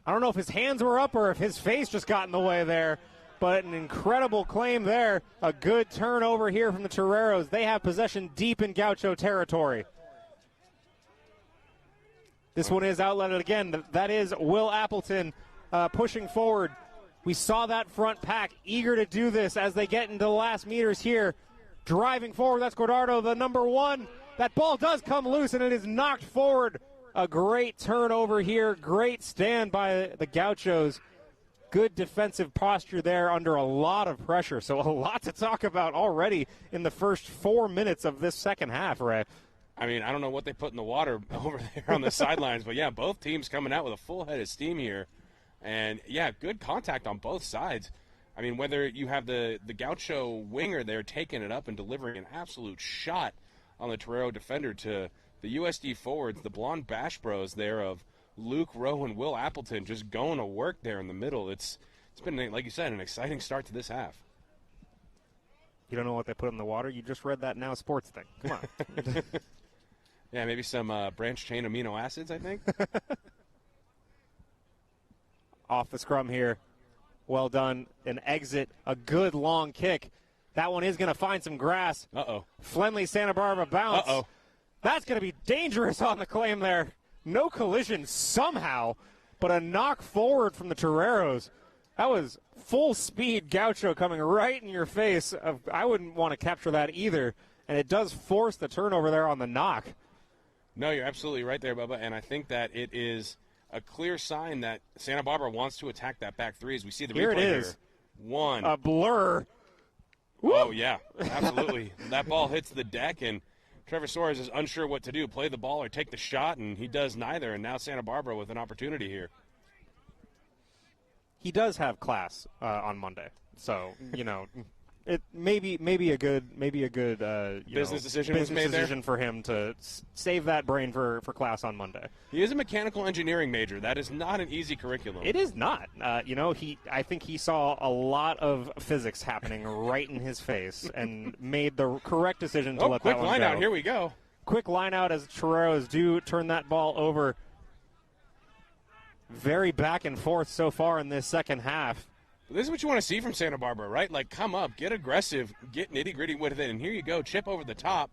Speaker 1: I don't know if his hands were up or if his face just got in the way there, but an incredible claim there. A good turnover here from the Toreros. They have possession deep in Gaucho territory. This one is outletted again. That is Will Appleton pushing forward. We saw that front pack eager to do this as they get into the last meters here. Driving forward, that's Gordardo, the number 1. That ball does come loose, and it is knocked forward. A great turnover here. Great stand by the Gauchos. Good defensive posture there under a lot of pressure. So a lot to talk about already in the first 4 minutes of this second half, Ray.
Speaker 2: I mean, I don't know what they put in the water over there on the sidelines, but, yeah, both teams coming out with a full head of steam here. And, yeah, good contact on both sides. I mean, whether you have the Gaucho winger there taking it up and delivering an absolute shot on the Torero defender to the USD forwards, the blonde bash bros there of Luke Rowe and Will Appleton just going to work there in the middle. It's been, like you said, an exciting start to this half.
Speaker 1: You don't know what they put in the water? You just read that Now Sports thing. Come on.
Speaker 2: Yeah, maybe some branch chain amino acids, I think.
Speaker 1: Off the scrum here. Well done. An exit. A good long kick. That one is going to find some grass.
Speaker 2: Uh-oh.
Speaker 1: Friendly Santa Barbara bounce.
Speaker 2: Uh-oh.
Speaker 1: That's going to be dangerous on the claim there. No collision somehow, but a knock forward from the Toreros. That was full speed Gaucho coming right in your face. I wouldn't want to capture that either. And it does force the turnover there on the knock.
Speaker 2: No, you're absolutely right there, Bubba, and I think that it is a clear sign that Santa Barbara wants to attack that back three as we see the
Speaker 1: Here
Speaker 2: replay
Speaker 1: it is.
Speaker 2: here. One.
Speaker 1: A blur.
Speaker 2: Oh, yeah, absolutely. That ball hits the deck, and Trevor Suarez is unsure what to do, play the ball or take the shot, and he does neither, and now Santa Barbara with an opportunity here.
Speaker 1: He does have class on Monday, so, it may be a good
Speaker 2: Business decision was made there?
Speaker 1: for him to save that brain for class on Monday.
Speaker 2: He is a mechanical engineering major. That is not an easy curriculum.
Speaker 1: It is not. I think he saw a lot of physics happening right in his face and made the correct decision to let that one go.
Speaker 2: Quick line out. Here we go.
Speaker 1: Quick line out as Toreros do turn that ball over. Very back and forth so far in this second half.
Speaker 2: This is what you want to see from Santa Barbara, right? Like, come up, get aggressive, get nitty-gritty with it, and here you go, chip over the top.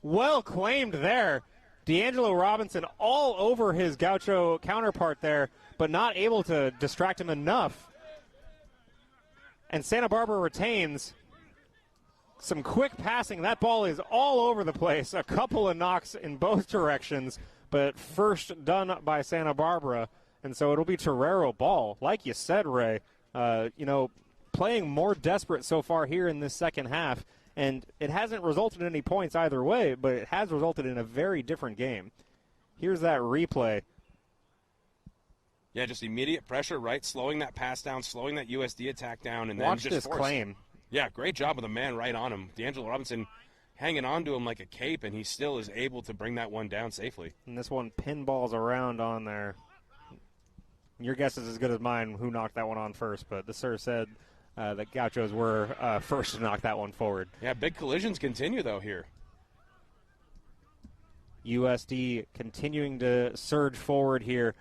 Speaker 1: Well claimed there. D'Angelo Robinson all over his Gaucho counterpart there, but not able to distract him enough. And Santa Barbara retains some quick passing. That ball is all over the place. A couple of knocks in both directions, but first done by Santa Barbara. And so it'll be Torero ball. Like you said, Ray, playing more desperate so far here in this second half. And it hasn't resulted in any points either way, but it has resulted in a very different game. Here's that replay.
Speaker 2: Yeah, just immediate pressure, right? Slowing that pass down, slowing that USD attack down, and
Speaker 1: Watch
Speaker 2: then just
Speaker 1: this claim.
Speaker 2: Yeah, great job with the man right on him. D'Angelo Robinson hanging on to him like a cape, and he still is able to bring that one down safely.
Speaker 1: And this one pinballs around on there. Your guess is as good as mine who knocked that one on first, but the sir said that Gauchos were first to knock that one forward.
Speaker 2: Yeah, big collisions continue, though, here.
Speaker 1: USD continuing to surge forward here.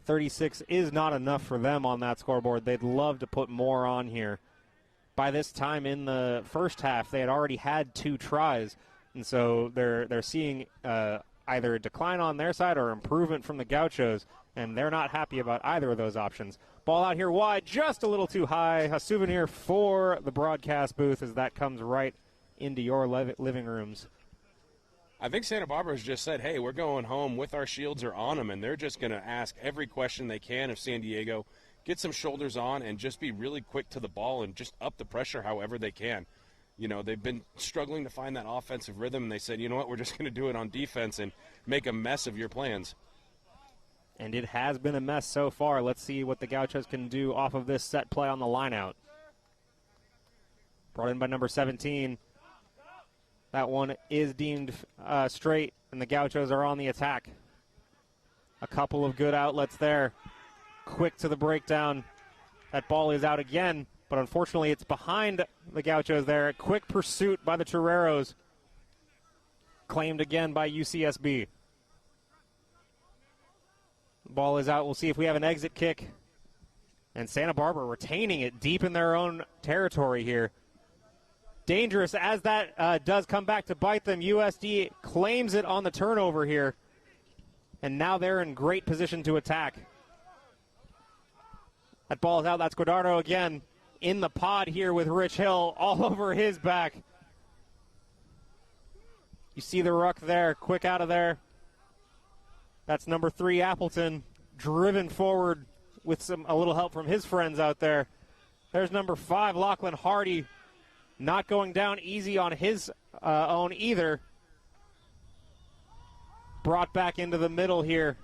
Speaker 1: 36 is not enough for them on that scoreboard. They'd love to put more on here. By this time in the first half, they had already had 2 tries, and so they're seeing either a decline on their side or improvement from the Gauchos, and they're not happy about either of those options. Ball out here wide, just a little too high. A souvenir for the broadcast booth as that comes right into your living rooms.
Speaker 2: I think Santa Barbara has just said, hey, we're going home with our shields or on them, and they're just going to ask every question they can of San Diego, get some shoulders on, and just be really quick to the ball and just up the pressure however they can. They've been struggling to find that offensive rhythm, and they said, you know what, we're just going to do it on defense and make a mess of your plans.
Speaker 1: And it has been a mess so far. Let's see what the Gauchos can do off of this set play on the lineout. Brought in by number 17. That one is deemed straight, and the Gauchos are on the attack. A couple of good outlets there. Quick to the breakdown. That ball is out again, but unfortunately it's behind the Gauchos there. Quick pursuit by the Toreros. Claimed again by UCSB. Ball is out. We'll see if we have an exit kick. And Santa Barbara retaining it deep in their own territory here. Dangerous as that does come back to bite them. USD claims it on the turnover here. And now they're in great position to attack. That ball is out. That's Guardado again in the pod here with Rich Hill all over his back. You see the ruck there. Quick out of there. That's number 3, Appleton, driven forward with a little help from his friends out there. There's number 5, Lachlan Hardy, not going down easy on his own either. Brought back into the middle here.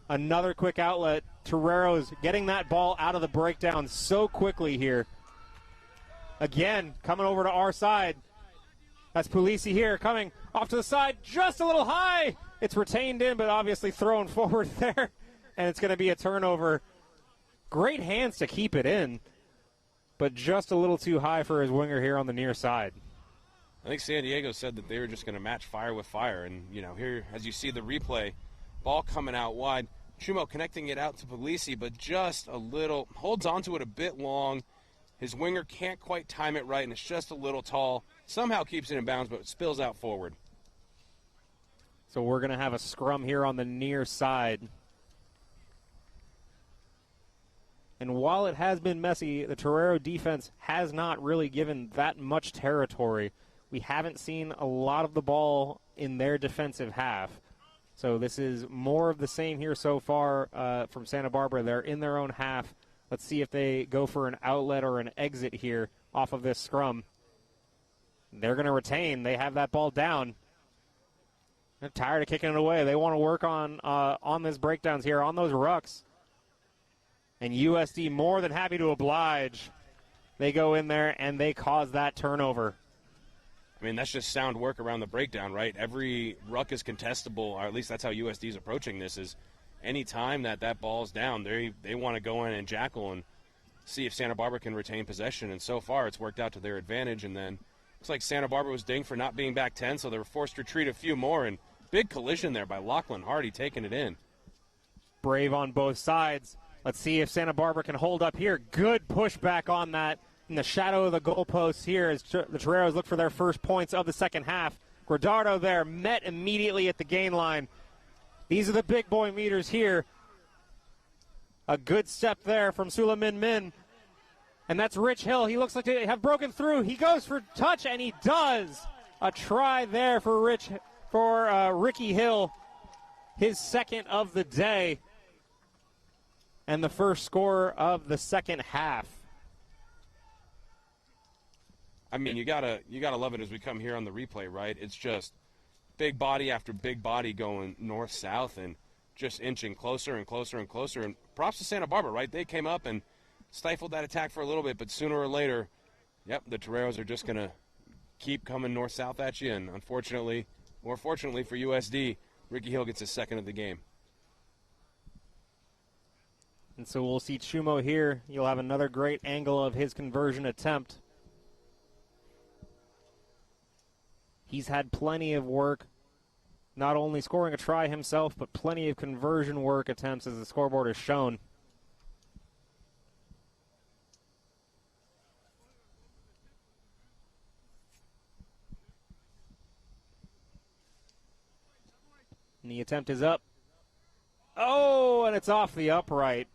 Speaker 1: Another quick outlet. Toreros getting that ball out of the breakdown so quickly here. Again, coming over to our side. That's Puglisi here, coming off to the side, just a little high. It's retained in, but obviously thrown forward there, and it's going to be a turnover. Great hands to keep it in, but just a little too high for his winger here on the near side.
Speaker 2: I think San Diego said that they were just going to match fire with fire, and, here, as you see the replay, ball coming out wide. Chumo connecting it out to Puglisi, but just a little, holds onto it a bit long. His winger can't quite time it right, and it's just a little tall. Somehow keeps it in bounds, but it spills out forward.
Speaker 1: So we're going to have a scrum here on the near side. And while it has been messy, the Torero defense has not really given that much territory. We haven't seen a lot of the ball in their defensive half. So this is more of the same here so far from Santa Barbara. They're in their own half. Let's see if they go for an outlet or an exit here off of this scrum. They're going to retain. They have that ball down. They're tired of kicking it away. They want to work on this breakdowns here, on those rucks. And USD more than happy to oblige. They go in there and they cause that turnover.
Speaker 2: I mean, that's just sound work around the breakdown, right? Every ruck is contestable, or at least that's how USD is approaching this, is any time that ball's down, they want to go in and jackal and see if Santa Barbara can retain possession. And so far, it's worked out to their advantage. And then looks like Santa Barbara was dinged for not being back 10, so they were forced to retreat a few more. And big collision there by Lachlan Hardy taking it in.
Speaker 1: Brave on both sides. Let's see if Santa Barbara can hold up here. Good pushback on that in the shadow of the goalposts here as the Toreros look for their first points of the second half. Guardado there, met immediately at the gain line. These are the big boy meters here. A good step there from Sulamin Min. And that's Rich Hill. He looks like they have broken through. He goes for touch, and he does. A try there for Ricky Hill. His second of the day. And the first score of the second half.
Speaker 2: I mean, you gotta love it as we come here on the replay, right? It's just big body after big body going north-south and just inching closer and closer and closer. And props to Santa Barbara, right? They came up and stifled that attack for a little bit, but sooner or later, yep, the Toreros are just going to keep coming north-south at you. And unfortunately, more fortunately for USD, Ricky Hill gets his second of the game.
Speaker 1: And so we'll see Chumo here. You'll have another great angle of his conversion attempt. He's had plenty of work, not only scoring a try himself, but plenty of conversion work attempts as the scoreboard has shown. And the attempt is up. Oh, and it's off the upright.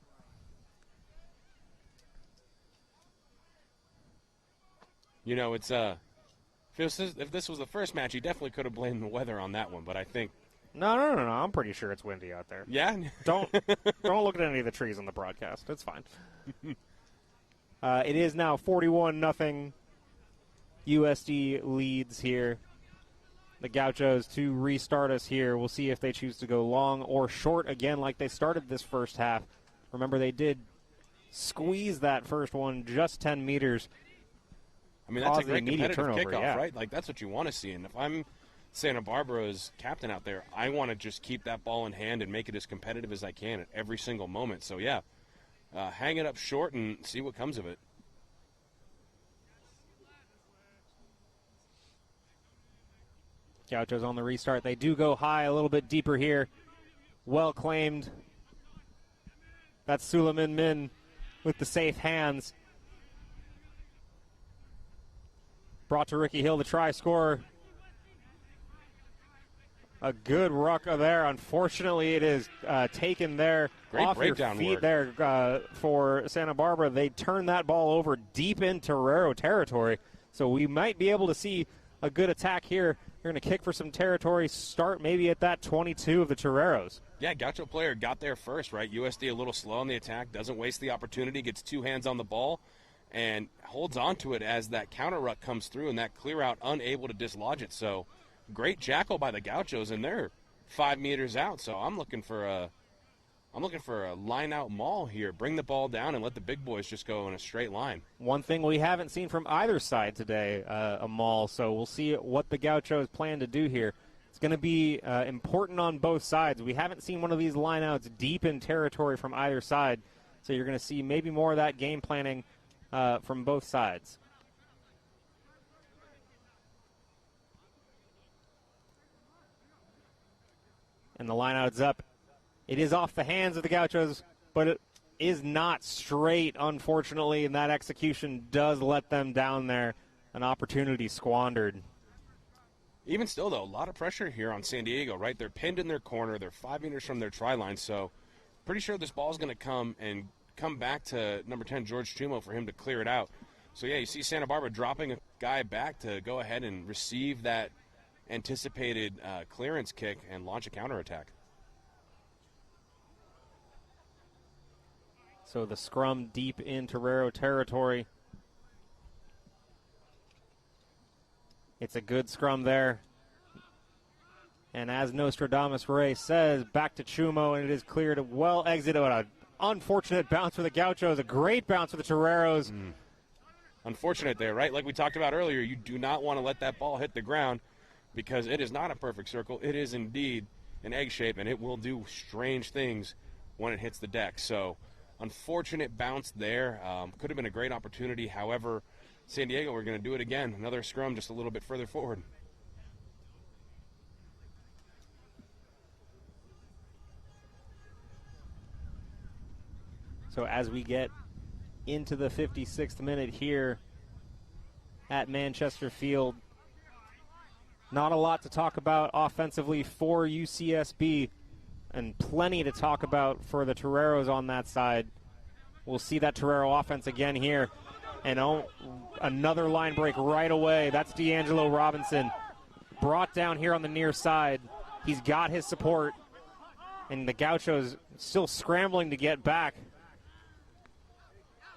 Speaker 2: You know, it's if this was the first match, you definitely could have blamed the weather on that one, but I think
Speaker 1: No. I'm pretty sure it's windy out there.
Speaker 2: yeah.
Speaker 1: Don't look at any of the trees on the broadcast. It's fine. It is now 41-0. USD leads here. The Gauchos to restart us here. We'll see if they choose to go long or short again like they started this first half. Remember, they did squeeze that first one just 10 meters.
Speaker 2: I mean, that's a great competitive
Speaker 1: turnover,
Speaker 2: kickoff,
Speaker 1: yeah.
Speaker 2: right? Like, that's what you want to see. And if I'm Santa Barbara's captain out there, I want to just keep that ball in hand and make it as competitive as I can at every single moment. So, yeah, hang it up short and see what comes of it.
Speaker 1: Gauchos on the restart. They do go high a little bit deeper here. Well claimed. That's Sulamin Min with the safe hands. Brought to Ricky Hill, the try scorer. A good ruck there. Unfortunately, it is taken there
Speaker 2: Great
Speaker 1: off your
Speaker 2: breakdown
Speaker 1: feet
Speaker 2: work
Speaker 1: there for Santa Barbara. They turn that ball over deep into Torero territory. So we might be able to see a good attack here. You're going to kick for some territory, start maybe at that 22 of the Toreros.
Speaker 2: Yeah, Gaucho player got there first, right? USD a little slow on the attack, doesn't waste the opportunity, gets two hands on the ball, and holds on to it as that counter ruck comes through and that clear out unable to dislodge it. So great jackal by the Gauchos, and they're 5 meters out. So I'm looking for a line out maul here. Bring the ball down and let the big boys just go in a straight line.
Speaker 1: One thing we haven't seen from either side today, a maul. So we'll see what the Gauchos plan to do here. It's going to be important on both sides. We haven't seen one of these lineouts deep in territory from either side. So you're going to see maybe more of that game planning from both sides. And the lineout's up. It is off the hands of the Gauchos, but it is not straight, unfortunately, and that execution does let them down there. An opportunity squandered.
Speaker 2: Even still, though, a lot of pressure here on San Diego, right? They're pinned in their corner. They're 5 meters from their try line, so pretty sure this ball is going to come back to number 10, George Chumo, for him to clear it out. So, yeah, you see Santa Barbara dropping a guy back to go ahead and receive that anticipated clearance kick and launch a counterattack.
Speaker 1: So the scrum deep in Torero territory. It's a good scrum there. And as Nostradamus Ray says, back to Chumo, and it is cleared. Well exited. An unfortunate bounce for the Gauchos. A great bounce for the Toreros.
Speaker 2: Unfortunate there, right? Like we talked about earlier, you do not want to let that ball hit the ground because it is not a perfect circle. It is indeed an egg shape, and it will do strange things when it hits the deck. So unfortunate bounce there. Could have been a great opportunity. However, San Diego, we're going to do it again. Another scrum just a little bit further forward.
Speaker 1: So as we get into the 56th minute here at Manchester Field, not a lot to talk about offensively for UCSB, and plenty to talk about for the Toreros on that side. We'll see that Torero offense again here. And another line break right away. That's D'Angelo Robinson. Brought down here on the near side. He's got his support. And the Gauchos still scrambling to get back.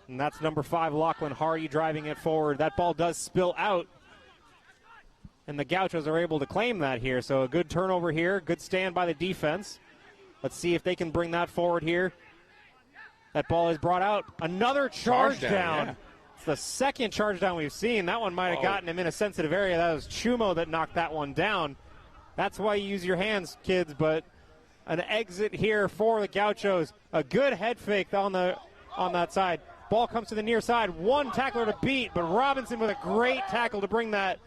Speaker 1: And that's number 5, Lachlan Hardy, driving it forward. That ball does spill out. And the Gauchos are able to claim that here. So a good turnover here. Good stand by the defense. Let's see if they can bring that forward here. That ball is brought out. Another charge down.
Speaker 2: Yeah.
Speaker 1: It's the second charge down we've seen. That one might have gotten him in a sensitive area. That was Chumo that knocked that one down. That's why you use your hands, kids. But an exit here for the Gauchos. A good head fake on that side. Ball comes to the near side. One tackler to beat, but Robinson with a great tackle to bring that.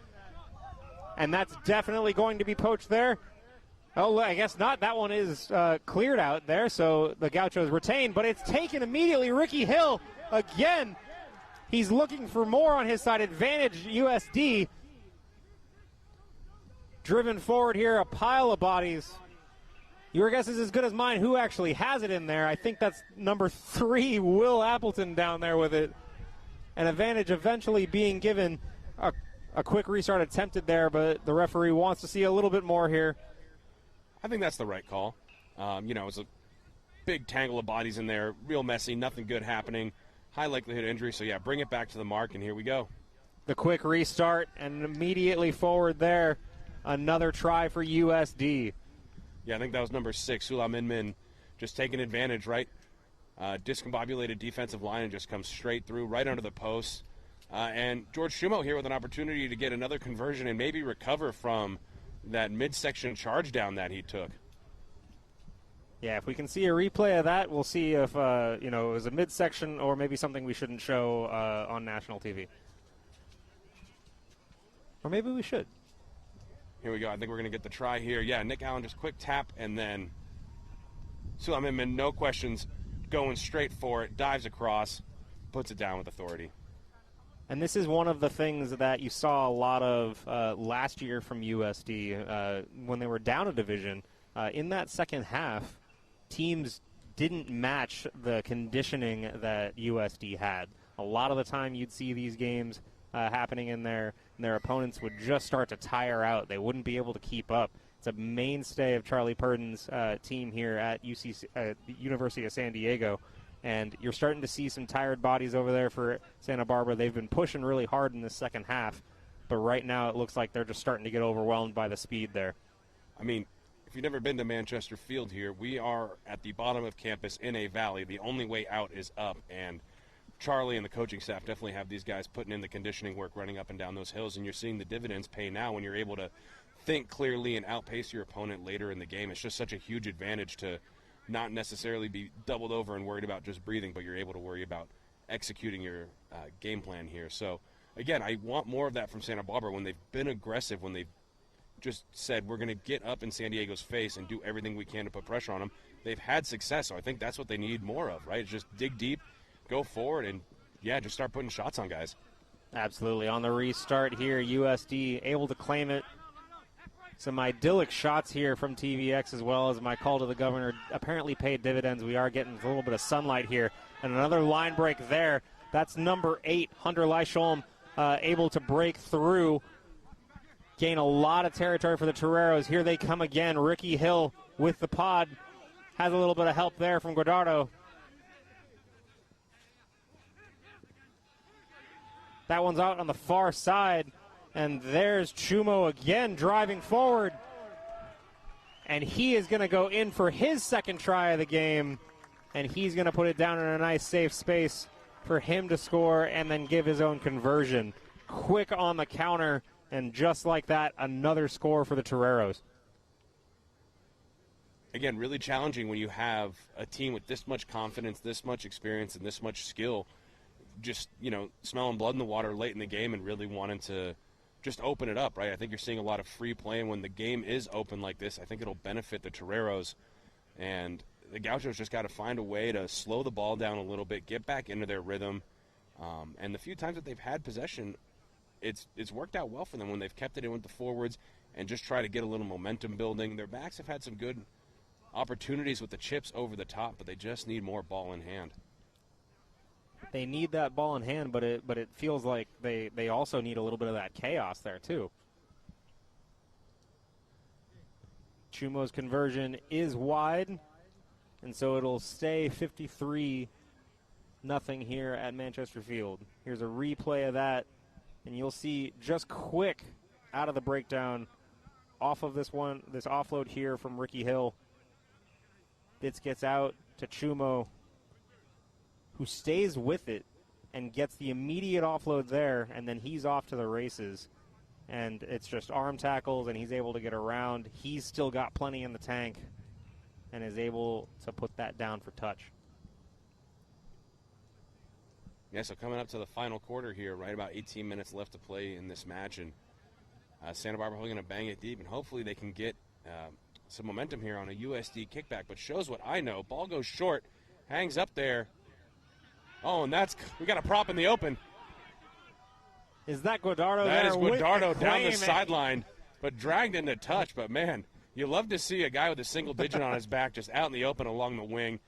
Speaker 1: And that's definitely going to be poached there. Oh, I guess not. That one is cleared out there, so the Gauchos retain, but it's taken immediately. Ricky Hill, again, he's looking for more on his side. Advantage USD. Driven forward here, a pile of bodies. Your guess is as good as mine. Who actually has it in there? I think that's number 3, Will Appleton, down there with it. An advantage eventually being given. A quick restart attempted there, but the referee wants to see a little bit more here.
Speaker 2: I think that's the right call. It's a big tangle of bodies in there, real messy, nothing good happening, high likelihood of injury. So, yeah, bring it back to the mark, and here we go.
Speaker 1: The quick restart, and immediately forward there, another try for USD.
Speaker 2: Yeah, I think that was number 6, Sula Min, just taking advantage, right? Discombobulated defensive line and just comes straight through, right under the post. And George Chumo here with an opportunity to get another conversion and maybe recover from that midsection charge down that he took.
Speaker 1: Yeah, if we can see a replay of that, we'll see if it was a midsection or maybe something we shouldn't show on national TV. Or maybe we should.
Speaker 2: Here we go. I think we're going to get the try here. Yeah, Nick Allen just quick tap, and then Suleiman, no questions, going straight for it, dives across, puts it down with authority.
Speaker 1: And this is one of the things that you saw a lot of last year from USD when they were down a division. In that second half, teams didn't match the conditioning that USD had. A lot of the time you'd see these games happening in there, and their opponents would just start to tire out. They wouldn't be able to keep up. It's a mainstay of Charlie Purden's team here at University of San Diego. And you're starting to see some tired bodies over there for Santa Barbara. They've been pushing really hard in the second half, but right now it looks like they're just starting to get overwhelmed by the speed there.
Speaker 2: I mean, if you've never been to Manchester Field here, we are at the bottom of campus in a valley. The only way out is up, and Charlie and the coaching staff definitely have these guys putting in the conditioning work, running up and down those hills, and you're seeing the dividends pay now when you're able to think clearly and outpace your opponent later in the game. It's just such a huge advantage to not necessarily be doubled over and worried about just breathing, but you're able to worry about executing your game plan here. So, again, I want more of that from Santa Barbara when they've been aggressive, when they've just said we're going to get up in San Diego's face and do everything we can to put pressure on them. They've had success, so I think that's what they need more of, right? It's just dig deep, go forward, and, yeah, just start putting shots on guys.
Speaker 1: Absolutely. On the restart here, USD able to claim it. Some idyllic shots here from TVX, as well as my call to the governor apparently paid dividends. We are getting a little bit of sunlight here. And another line break there. That's number 8, Hunter Leisholm, able to break through. gain a lot of territory for the Toreros. Here they come again. Ricky Hill with the pod. Has a little bit of help there from Guardado. That one's out on the far side. And there's Chumo again driving forward. And he is going to go in for his second try of the game. And he's going to put it down in a nice safe space for him to score and then give his own conversion. Quick on the counter. And just like that, another score for the Toreros.
Speaker 2: Again, really challenging when you have a team with this much confidence, this much experience, and this much skill. Just, smelling blood in the water late in the game and really wanting to just open it up, right? I think you're seeing a lot of free play, and when the game is open like this, I think it'll benefit the Toreros. And the Gauchos just got to find a way to slow the ball down a little bit, get back into their rhythm. And the few times that they've had possession, it's worked out well for them when they've kept it in with the forwards and just try to get a little momentum building. Their backs have had some good opportunities with the chips over the top, but they just need more ball in hand.
Speaker 1: They need that ball in hand, but it feels like they also need a little bit of that chaos there too. Chumo's conversion is wide, and so it'll stay 53-0 here at Manchester Field. Here's a replay of that. And you'll see just quick out of the breakdown off of this offload here from Ricky Hill. This gets out to Chumo, who stays with it and gets the immediate offload there, and then he's off to the races. And it's just arm tackles, and he's able to get around. He's still got plenty in the tank and is able to put that down for touch.
Speaker 2: Yeah, so coming up to the final quarter here, right about 18 minutes left to play in this match, and Santa Barbara going to bang it deep, and hopefully they can get some momentum here on a USD kickback, but shows what I know. Ball goes short, hangs up there. Oh, and we got a prop in the open.
Speaker 1: Is that Guardado
Speaker 2: there? That is Guardado down the
Speaker 1: claim?
Speaker 2: sideline, but dragged into touch. But, man, you love to see a guy with a single digit on his back just out in the open along the wing.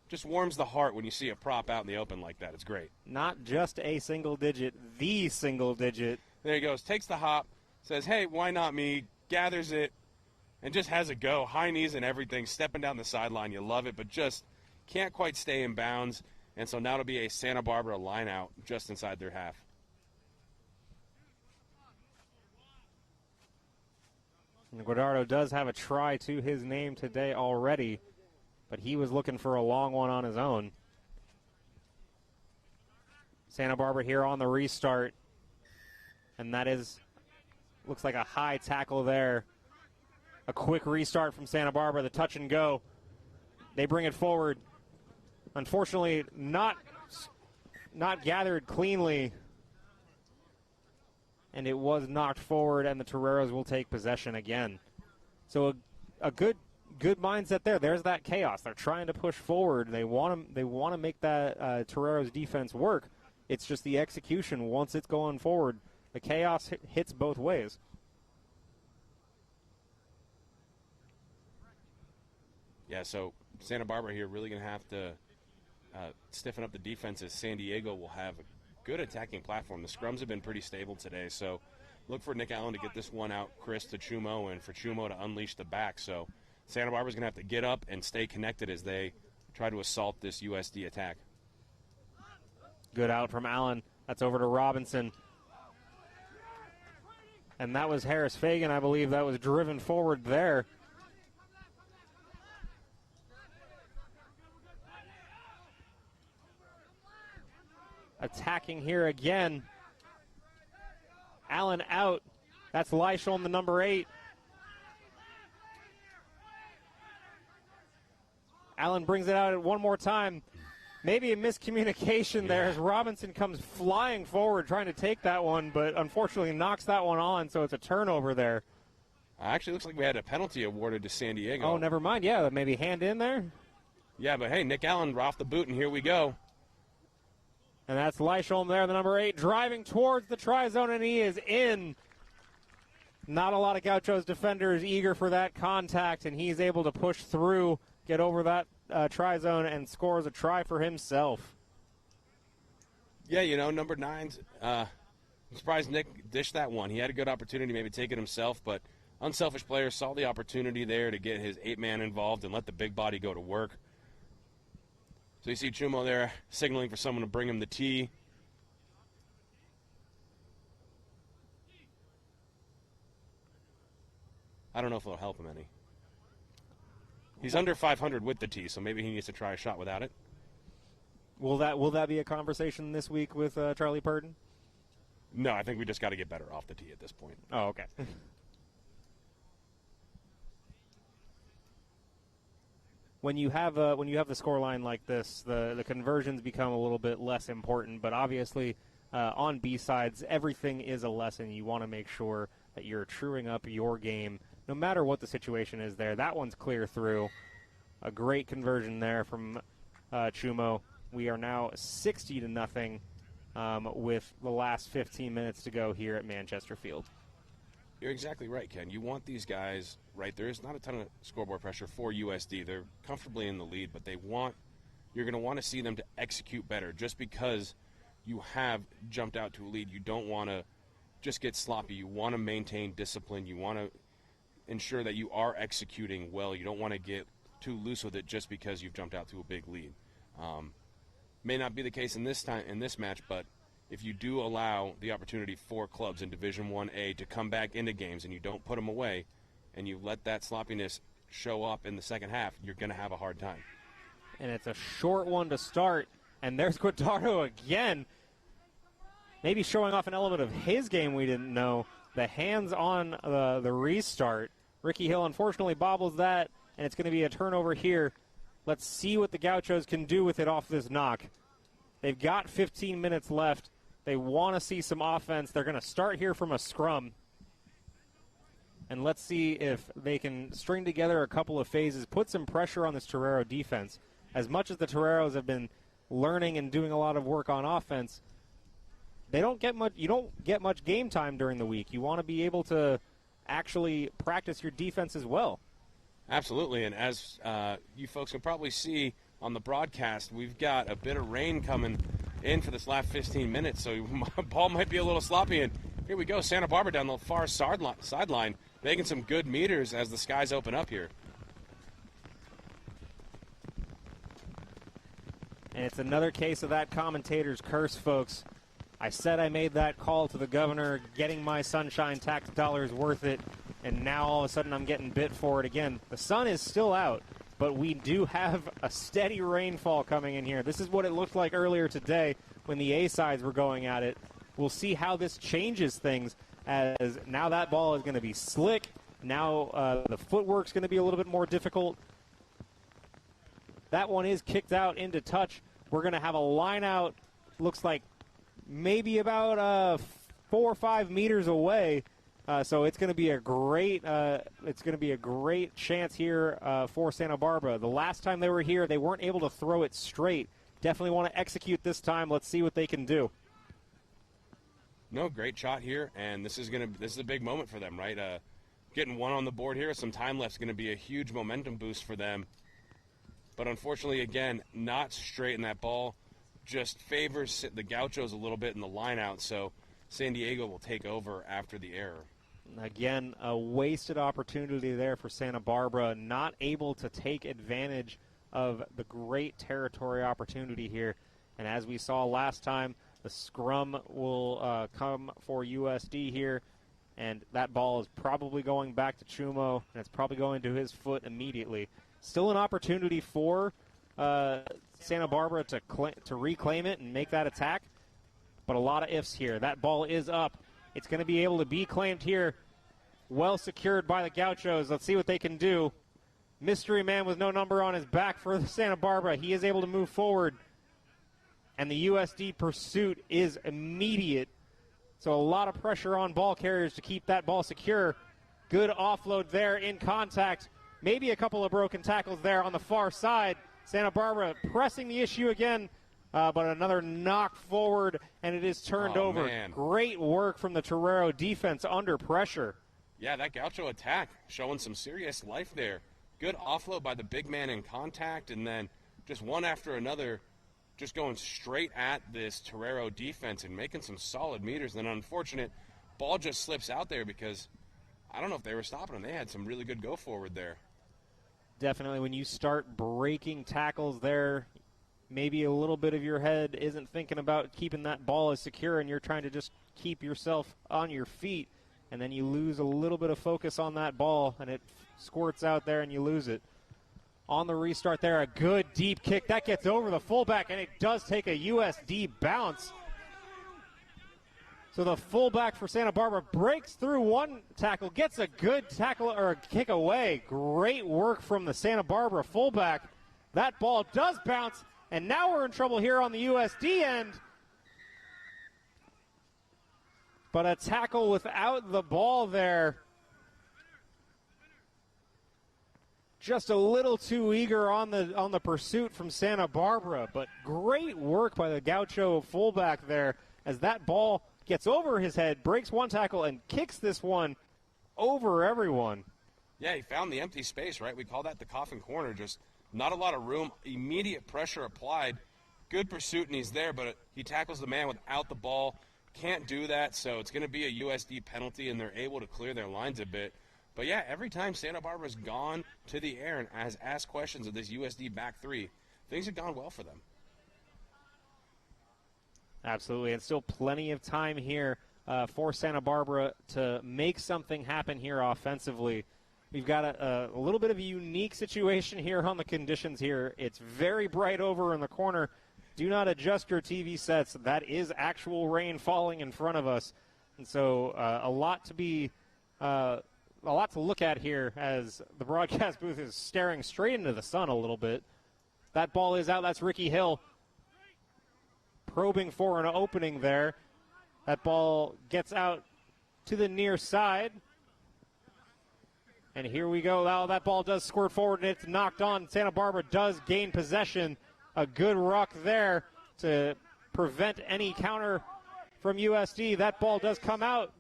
Speaker 2: Just warms the heart when you see a prop out in the open like that. It's great.
Speaker 1: Not just a single digit, the single digit.
Speaker 2: There he goes. Takes the hop, says, hey, why not me? Gathers it, and just has a go. High knees and everything, stepping down the sideline. You love it, but just can't quite stay in bounds. And so now it'll be a Santa Barbara line out just inside their half.
Speaker 1: And Guardado does have a try to his name today already, but he was looking for a long one on his own. Santa Barbara here on the restart, and that looks like a high tackle there. A quick restart from Santa Barbara, the touch and go. They bring it forward. Unfortunately, not gathered cleanly, and it was knocked forward, and the Toreros will take possession again. So a good mindset there. There's that chaos. They're trying to push forward. They want to make that Toreros defense work. It's just the execution once it's going forward. The chaos hits both ways.
Speaker 2: Yeah, so Santa Barbara here really going to have to stiffen up the defense as San Diego will have a good attacking platform. The scrums have been pretty stable today, so look for Nick Allen to get this one out, Chris to Chumo, and for Chumo to unleash the back. So Santa Barbara's going to have to get up and stay connected as they try to assault this USD attack.
Speaker 1: Good out from Allen. That's over to Robinson. And that was Harris Fagan, I believe, that was driven forward there. Attacking here again. Allen out. That's Leishon, the number 8. Allen brings it out one more time. Maybe a miscommunication there as Robinson comes flying forward trying to take that one, but unfortunately knocks that one on, so it's a turnover there.
Speaker 2: Actually, looks like we had a penalty awarded to San Diego.
Speaker 1: Oh, never mind. Yeah, maybe hand in there.
Speaker 2: Yeah, but hey, Nick Allen off the boot, and here we go.
Speaker 1: And that's Leishon there, the number 8, driving towards the try zone, and he is in. Not a lot of Gauchos defenders eager for that contact, and he's able to push through, get over that try zone, and scores a try for himself.
Speaker 2: Yeah, number 9's I'm surprised Nick dished that one. He had a good opportunity, maybe take it himself, but unselfish player saw the opportunity there to get his 8-man involved and let the big body go to work. So you see Chumo there signaling for someone to bring him the tee. I don't know if it'll help him any. He's under 500 with the tee, so maybe he needs to try a shot without it.
Speaker 1: Will that be a conversation this week with Charlie Purdon?
Speaker 2: No, I think we just got to get better off the tee at this point.
Speaker 1: Oh, okay. When you have the scoreline like this, the conversions become a little bit less important. But obviously, on B-sides, everything is a lesson. You want to make sure that you're truing up your game, no matter what the situation is there. That one's clear through. A great conversion there from Chumo. We are now 60-0 with the last 15 minutes to go here at Manchester Field.
Speaker 2: You're exactly right, Ken. You want these guys, right? There is not a ton of scoreboard pressure for USD. They're comfortably in the lead, but you're going to want to see them to execute better. Just because you have jumped out to a lead, you don't want to just get sloppy. You want to maintain discipline. You want to ensure that you are executing well. You don't want to get too loose with it just because you've jumped out to a big lead. May not be the case in this match, but if you do allow the opportunity for clubs in Division 1A to come back into games and you don't put them away and you let that sloppiness show up in the second half, you're going to have a hard time.
Speaker 1: And it's a short one to start, and there's Guadardo again. Maybe showing off an element of his game we didn't know. The hands on the restart. Ricky Hill unfortunately bobbles that, and it's going to be a turnover here. Let's see what the Gauchos can do with it off this knock. They've got 15 minutes left. They want to see some offense. They're going to start here from a scrum. And let's see if they can string together a couple of phases, put some pressure on this Torero defense. As much as the Toreros have been learning and doing a lot of work on offense, you don't get much game time during the week. You want to be able to actually practice your defense as well.
Speaker 2: Absolutely, and as you folks can probably see on the broadcast, we've got a bit of rain coming in for this last 15 minutes, so my ball might be a little sloppy. And here we go, Santa Barbara down the far sideline, making some good meters as the skies open up here.
Speaker 1: And it's another case of that commentator's curse, folks. I said I made that call to the governor, getting my sunshine tax dollars worth it, and now all of a sudden I'm getting bit for it again. The sun is still out, but we do have a steady rainfall coming in here. This is what it looked like earlier today when the A-sides were going at it. We'll see how this changes things, as now that ball is going to be slick. Now the footwork's going to be a little bit more difficult. That one is kicked out into touch. We're going to have a line out, looks like maybe about 4 or 5 meters away. So it's going to be a great chance here for Santa Barbara. The last time they were here, they weren't able to throw it straight. Definitely want to execute this time. Let's see what they can do.
Speaker 2: No, great shot here, and this is a big moment for them, right? Getting one on the board here, some time left is going to be a huge momentum boost for them. But unfortunately, again, not straight, and that ball just favors the Gauchos a little bit in the line out. So San Diego will take over after the error.
Speaker 1: Again, a wasted opportunity there for Santa Barbara, not able to take advantage of the great territory opportunity here. And as we saw last time, the scrum will come for USD here, and that ball is probably going back to Chumo, and it's probably going to his foot immediately. Still an opportunity for Santa Barbara to reclaim it and make that attack, but a lot of ifs here. That ball is up. It's going to be able to be claimed here. Well secured by the Gauchos. Let's see what they can do. Mystery man with no number on his back for Santa Barbara. He is able to move forward, and the USD pursuit is immediate. So a lot of pressure on ball carriers to keep that ball secure. Good offload there in contact. Maybe a couple of broken tackles there on the far side. Santa Barbara pressing the issue again, but another knock forward, and it is turned over.
Speaker 2: Man.
Speaker 1: Great work from the Torero defense under pressure.
Speaker 2: Yeah, that Gaucho attack showing some serious life there. Good offload by the big man in contact, and then just one after another just going straight at this Torero defense and making some solid meters. And unfortunate, ball just slips out there because I don't know if they were stopping them. They had some really good go forward there.
Speaker 1: Definitely, when you start breaking tackles there, maybe a little bit of your head isn't thinking about keeping that ball as secure, and you're trying to just keep yourself on your feet, and then you lose a little bit of focus on that ball, and it squirts out there, and you lose it. On the restart there, a good deep kick. That gets over the fullback, and it does take a USD bounce. So the fullback for Santa Barbara breaks through one tackle, gets a good tackle or a kick away. Great work from the Santa Barbara fullback. That ball does bounce, and now we're in trouble here on the USD end. But a tackle without the ball there. Just a little too eager on the pursuit from Santa Barbara, but great work by the Gaucho fullback there as that ball gets over his head, breaks one tackle, and kicks this one over everyone.
Speaker 2: Yeah, he found the empty space, right? We call that the coffin corner. Just not a lot of room. Immediate pressure applied. Good pursuit, and he's there, but he tackles the man without the ball. Can't do that, so it's going to be a USD penalty, and they're able to clear their lines a bit. But, yeah, every time Santa Barbara's gone to the air and has asked questions of this USD back three, things have gone well for them.
Speaker 1: Absolutely, and still plenty of time here for Santa Barbara to make something happen here offensively. We've got a little bit of a unique situation here on the conditions here. It's very bright over in the corner. Do not adjust your TV sets. That is actual rain falling in front of us. And so a lot to look at here as the broadcast booth is staring straight into the sun a little bit. That ball is out. That's Ricky Hill probing for an opening there. That ball gets out to the near side. And here we go. Now that ball does squirt forward, and it's knocked on. Santa Barbara does gain possession. A good ruck there to prevent any counter from USD. That ball does come out.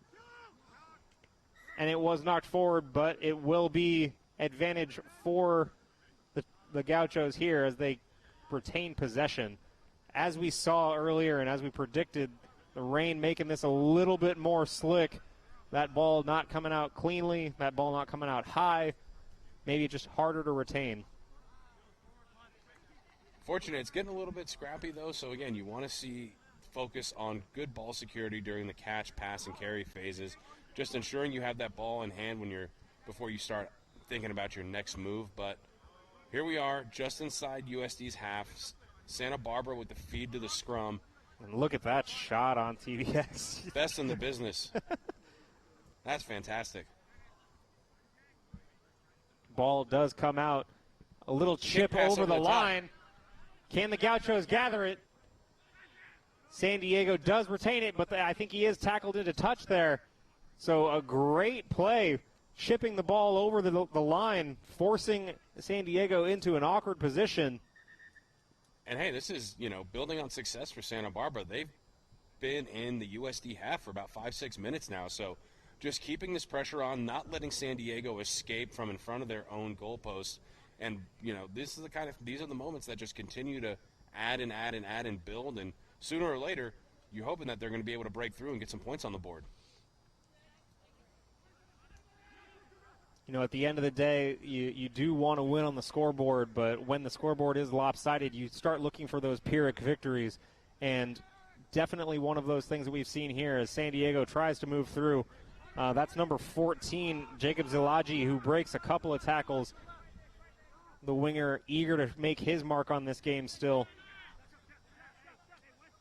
Speaker 1: And it was knocked forward, but it will be advantage for the Gauchos here as they retain possession. As we saw earlier and as we predicted, the rain making this a little bit more slick. That ball not coming out cleanly, that ball not coming out high, maybe just harder to retain.
Speaker 2: Fortunate, it's getting a little bit scrappy though, so again, you want to see focus on good ball security during the catch, pass, and carry phases. Just ensuring you have that ball in hand before you start thinking about your next move. But here we are, just inside USD's half. Santa Barbara with the feed to the scrum.
Speaker 1: And look at that shot on TVX.
Speaker 2: Best in the business. That's fantastic.
Speaker 1: Ball does come out. A little chip over the line. Can the Gauchos gather it? San Diego does retain it, but I think he is tackled into touch there. So a great play, chipping the ball over the line, forcing San Diego into an awkward position.
Speaker 2: And, hey, this is, building on success for Santa Barbara. They've been in the USD half for about 5-6 minutes now. So just keeping this pressure on, not letting San Diego escape from in front of their own goalposts. And, these are the moments that just continue to add and build. And sooner or later, you're hoping that they're going to be able to break through and get some points on the board.
Speaker 1: At the end of the day, you do want to win on the scoreboard, but when the scoreboard is lopsided, you start looking for those Pyrrhic victories. And definitely one of those things that we've seen here as San Diego tries to move through. That's number 14, Jacob Zilagi, who breaks a couple of tackles. The winger eager to make his mark on this game still.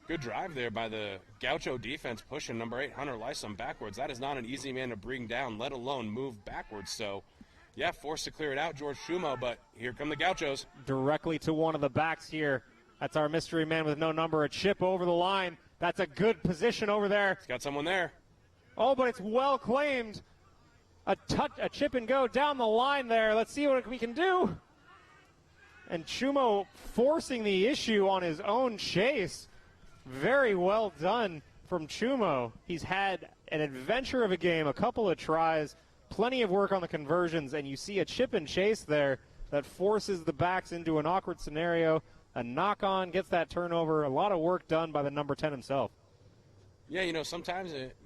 Speaker 2: Good drive there by the Gaucho defense, pushing number 8, Hunter Lysom, backwards. That is not an easy man to bring down, let alone move backwards. So, yeah, forced to clear it out, George Schumo, but here come the Gauchos.
Speaker 1: Directly to one of the backs here. That's our mystery man with no number. A chip over the line. That's a good position over there.
Speaker 2: He's got someone there.
Speaker 1: Oh, but it's well claimed. A chip and go down the line there. Let's see what we can do. And Schumo forcing the issue on his own chase. Very well done from Chumo. He's had an adventure of a game, a couple of tries, plenty of work on the conversions, and you see a chip and chase there that forces the backs into an awkward scenario. a knock-on, gets that turnover. A lot of work done by the number 10 himself.
Speaker 2: Yeah, sometimes it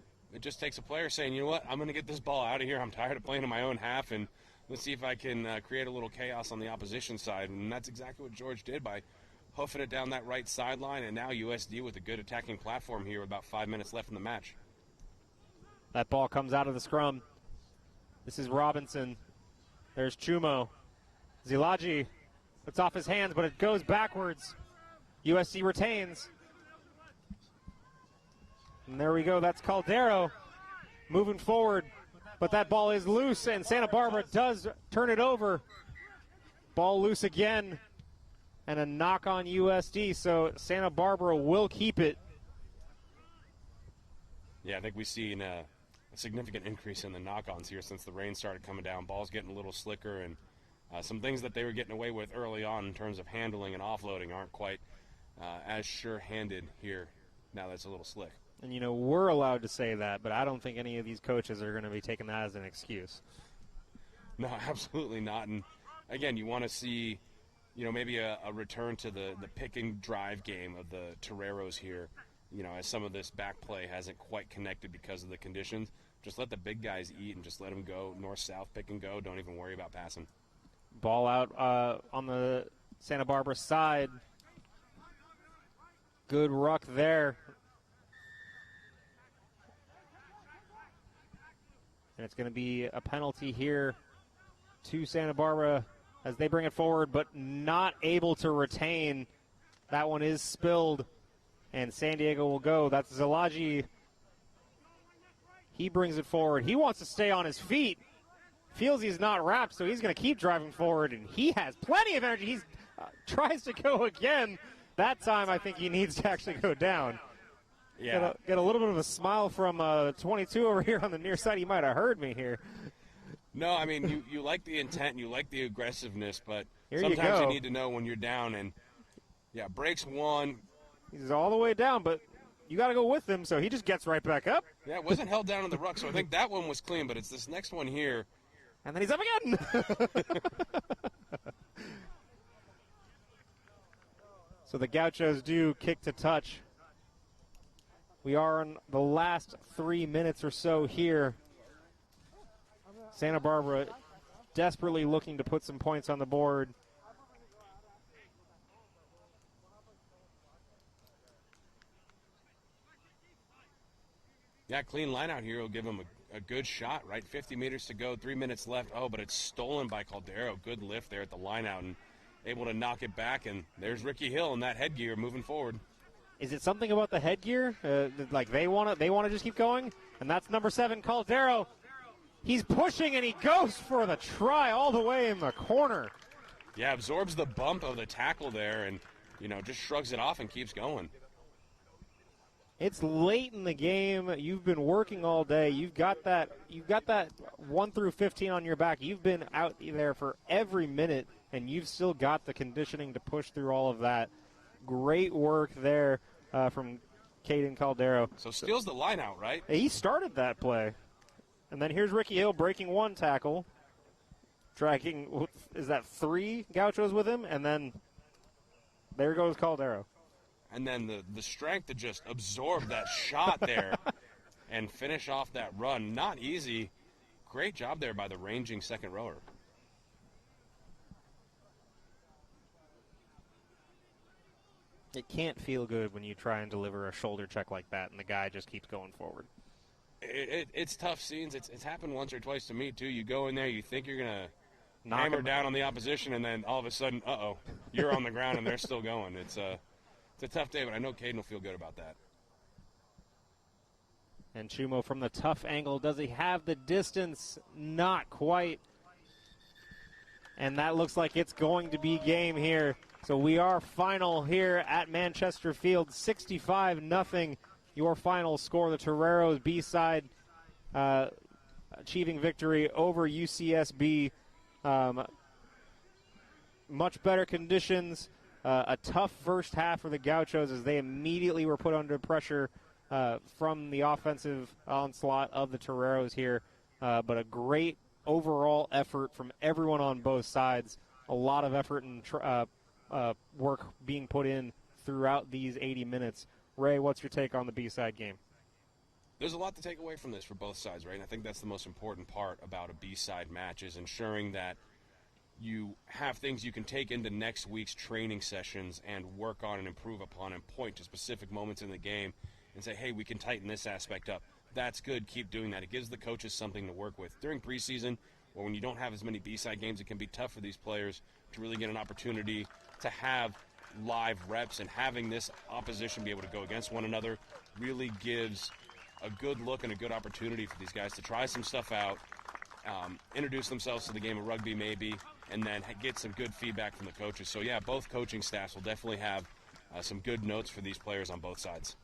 Speaker 2: just takes a player saying, you know what, I'm going to get this ball out of here. I'm tired of playing in my own half, and let's see if I can create a little chaos on the opposition side. And that's exactly what George did by hoofing it down that right sideline, and now USD with a good attacking platform here with about 5 minutes left in the match.
Speaker 1: That ball comes out of the scrum. This is Robinson. There's Chumo. Zilaji, it's off his hands, but it goes backwards. USC retains. And there we go. That's Caldero moving forward. But that ball is loose, and Santa Barbara does turn it over. Ball loose again. And a knock on USD, so Santa Barbara will keep it.
Speaker 2: Yeah, I think we've seen a significant increase in the knock-ons here since the rain started coming down. Ball's getting a little slicker, and some things that they were getting away with early on in terms of handling and offloading aren't quite as sure-handed here now that it's a little slick.
Speaker 1: And, we're allowed to say that, but I don't think any of these coaches are going to be taking that as an excuse.
Speaker 2: No, absolutely not. And, again, you want to see, maybe a return to the pick and drive game of the Toreros here, as some of this back play hasn't quite connected because of the conditions. Just let the big guys eat and just let them go north-south, pick and go. Don't even worry about passing.
Speaker 1: Ball out on the Santa Barbara side. Good ruck there. And it's going to be a penalty here to Santa Barbara as they bring it forward, but not able to retain. That one is spilled, and San Diego will go. That's Zilaji. He brings it forward. He wants to stay on his feet. Feels he's not wrapped, so he's going to keep driving forward, and he has plenty of energy. He tries to go again. That time, I think he needs to actually go down.
Speaker 2: Yeah.
Speaker 1: Get a little bit of a smile from 22 over here on the near side. He might have heard me here.
Speaker 2: No, I mean, you like the intent, you like the aggressiveness, but
Speaker 1: here
Speaker 2: sometimes you need to know when you're down. And, yeah, breaks one.
Speaker 1: He's all the way down, but you got to go with him, so he just gets right back up.
Speaker 2: Yeah, it wasn't held down in the ruck, so I think that one was clean, but it's this next one here.
Speaker 1: And then he's up again. So the Gauchos do kick to touch. We are in the last 3 minutes or so here. Santa Barbara desperately looking to put some points on the board.
Speaker 2: Yeah, clean line out here will give him a good shot, right? 50 meters to go, 3 minutes left. Oh, but it's stolen by Caldero. Good lift there at the line out and able to knock it back. And there's Ricky Hill in that headgear moving forward.
Speaker 1: Is it something about the headgear? Like they want to just keep going? And that's number 7, Caldero. He's pushing, and he goes for the try all the way in the corner.
Speaker 2: Yeah, absorbs the bump of the tackle there and, just shrugs it off and keeps going.
Speaker 1: It's late in the game. You've been working all day. You've got that 1 through 15 on your back. You've been out there for every minute, and you've still got the conditioning to push through all of that. Great work there from Caden Caldero.
Speaker 2: So steals the line out, right?
Speaker 1: He started that play. And then here's Ricky Hill breaking one tackle. Tracking, is that 3 Gauchos with him? And then there goes Caldero.
Speaker 2: And then the strength to just absorb that shot there and finish off that run. Not easy. Great job there by the ranging second rower.
Speaker 1: It can't feel good when you try and deliver a shoulder check like that and the guy just keeps going forward.
Speaker 2: It's tough scenes. It's happened once or twice to me, too. You go in there, you think you're going to hammer down on the opposition, and then all of a sudden, you're on the ground and they're still going. It's a tough day, but I know Caden will feel good about that.
Speaker 1: And Chumo from the tough angle. Does he have the distance? Not quite. And that looks like it's going to be game here. So we are final here at Manchester Field, 65-0. Your final score, the Toreros B-side achieving victory over UCSB. Much better conditions. A tough first half for the Gauchos as they immediately were put under pressure from the offensive onslaught of the Toreros here. But a great overall effort from everyone on both sides. A lot of effort and work being put in throughout these 80 minutes. Ray, what's your take on the B-side game?
Speaker 2: There's a lot to take away from this for both sides, right? And I think that's the most important part about a B-side match is ensuring that you have things you can take into next week's training sessions and work on and improve upon and point to specific moments in the game and say, hey, we can tighten this aspect up. That's good. Keep doing that. It gives the coaches something to work with. During preseason, or when you don't have as many B-side games, it can be tough for these players to really get an opportunity to have live reps, and having this opposition be able to go against one another really gives a good look and a good opportunity for these guys to try some stuff out, introduce themselves to the game of rugby maybe, and then get some good feedback from the coaches. So, yeah, both coaching staffs will definitely have some good notes for these players on both sides.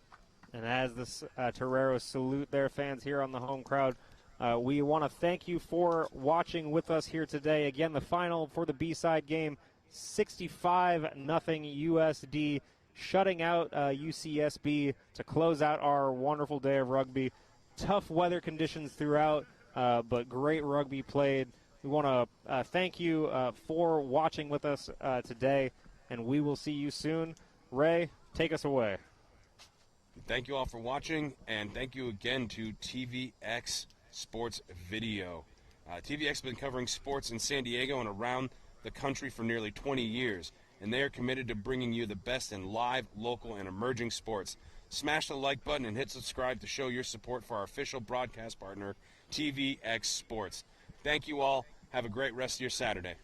Speaker 1: And as the Toreros salute their fans here on the home crowd, we want to thank you for watching with us here today. Again, the final for the B-side game, 65-0 USD, shutting out UCSB to close out our wonderful day of rugby. Tough weather conditions throughout, but great rugby played. We want to thank you for watching with us today, and we will see you soon. Ray, take us away.
Speaker 2: Thank you all for watching, and thank you again to TVX Sports Video. TVX has been covering sports in San Diego and around the country for nearly 20 years, and they are committed to bringing you the best in live, local, and emerging sports. Smash the like button and hit subscribe to show your support for our official broadcast partner, TVX Sports. Thank you all. Have a great rest of your Saturday.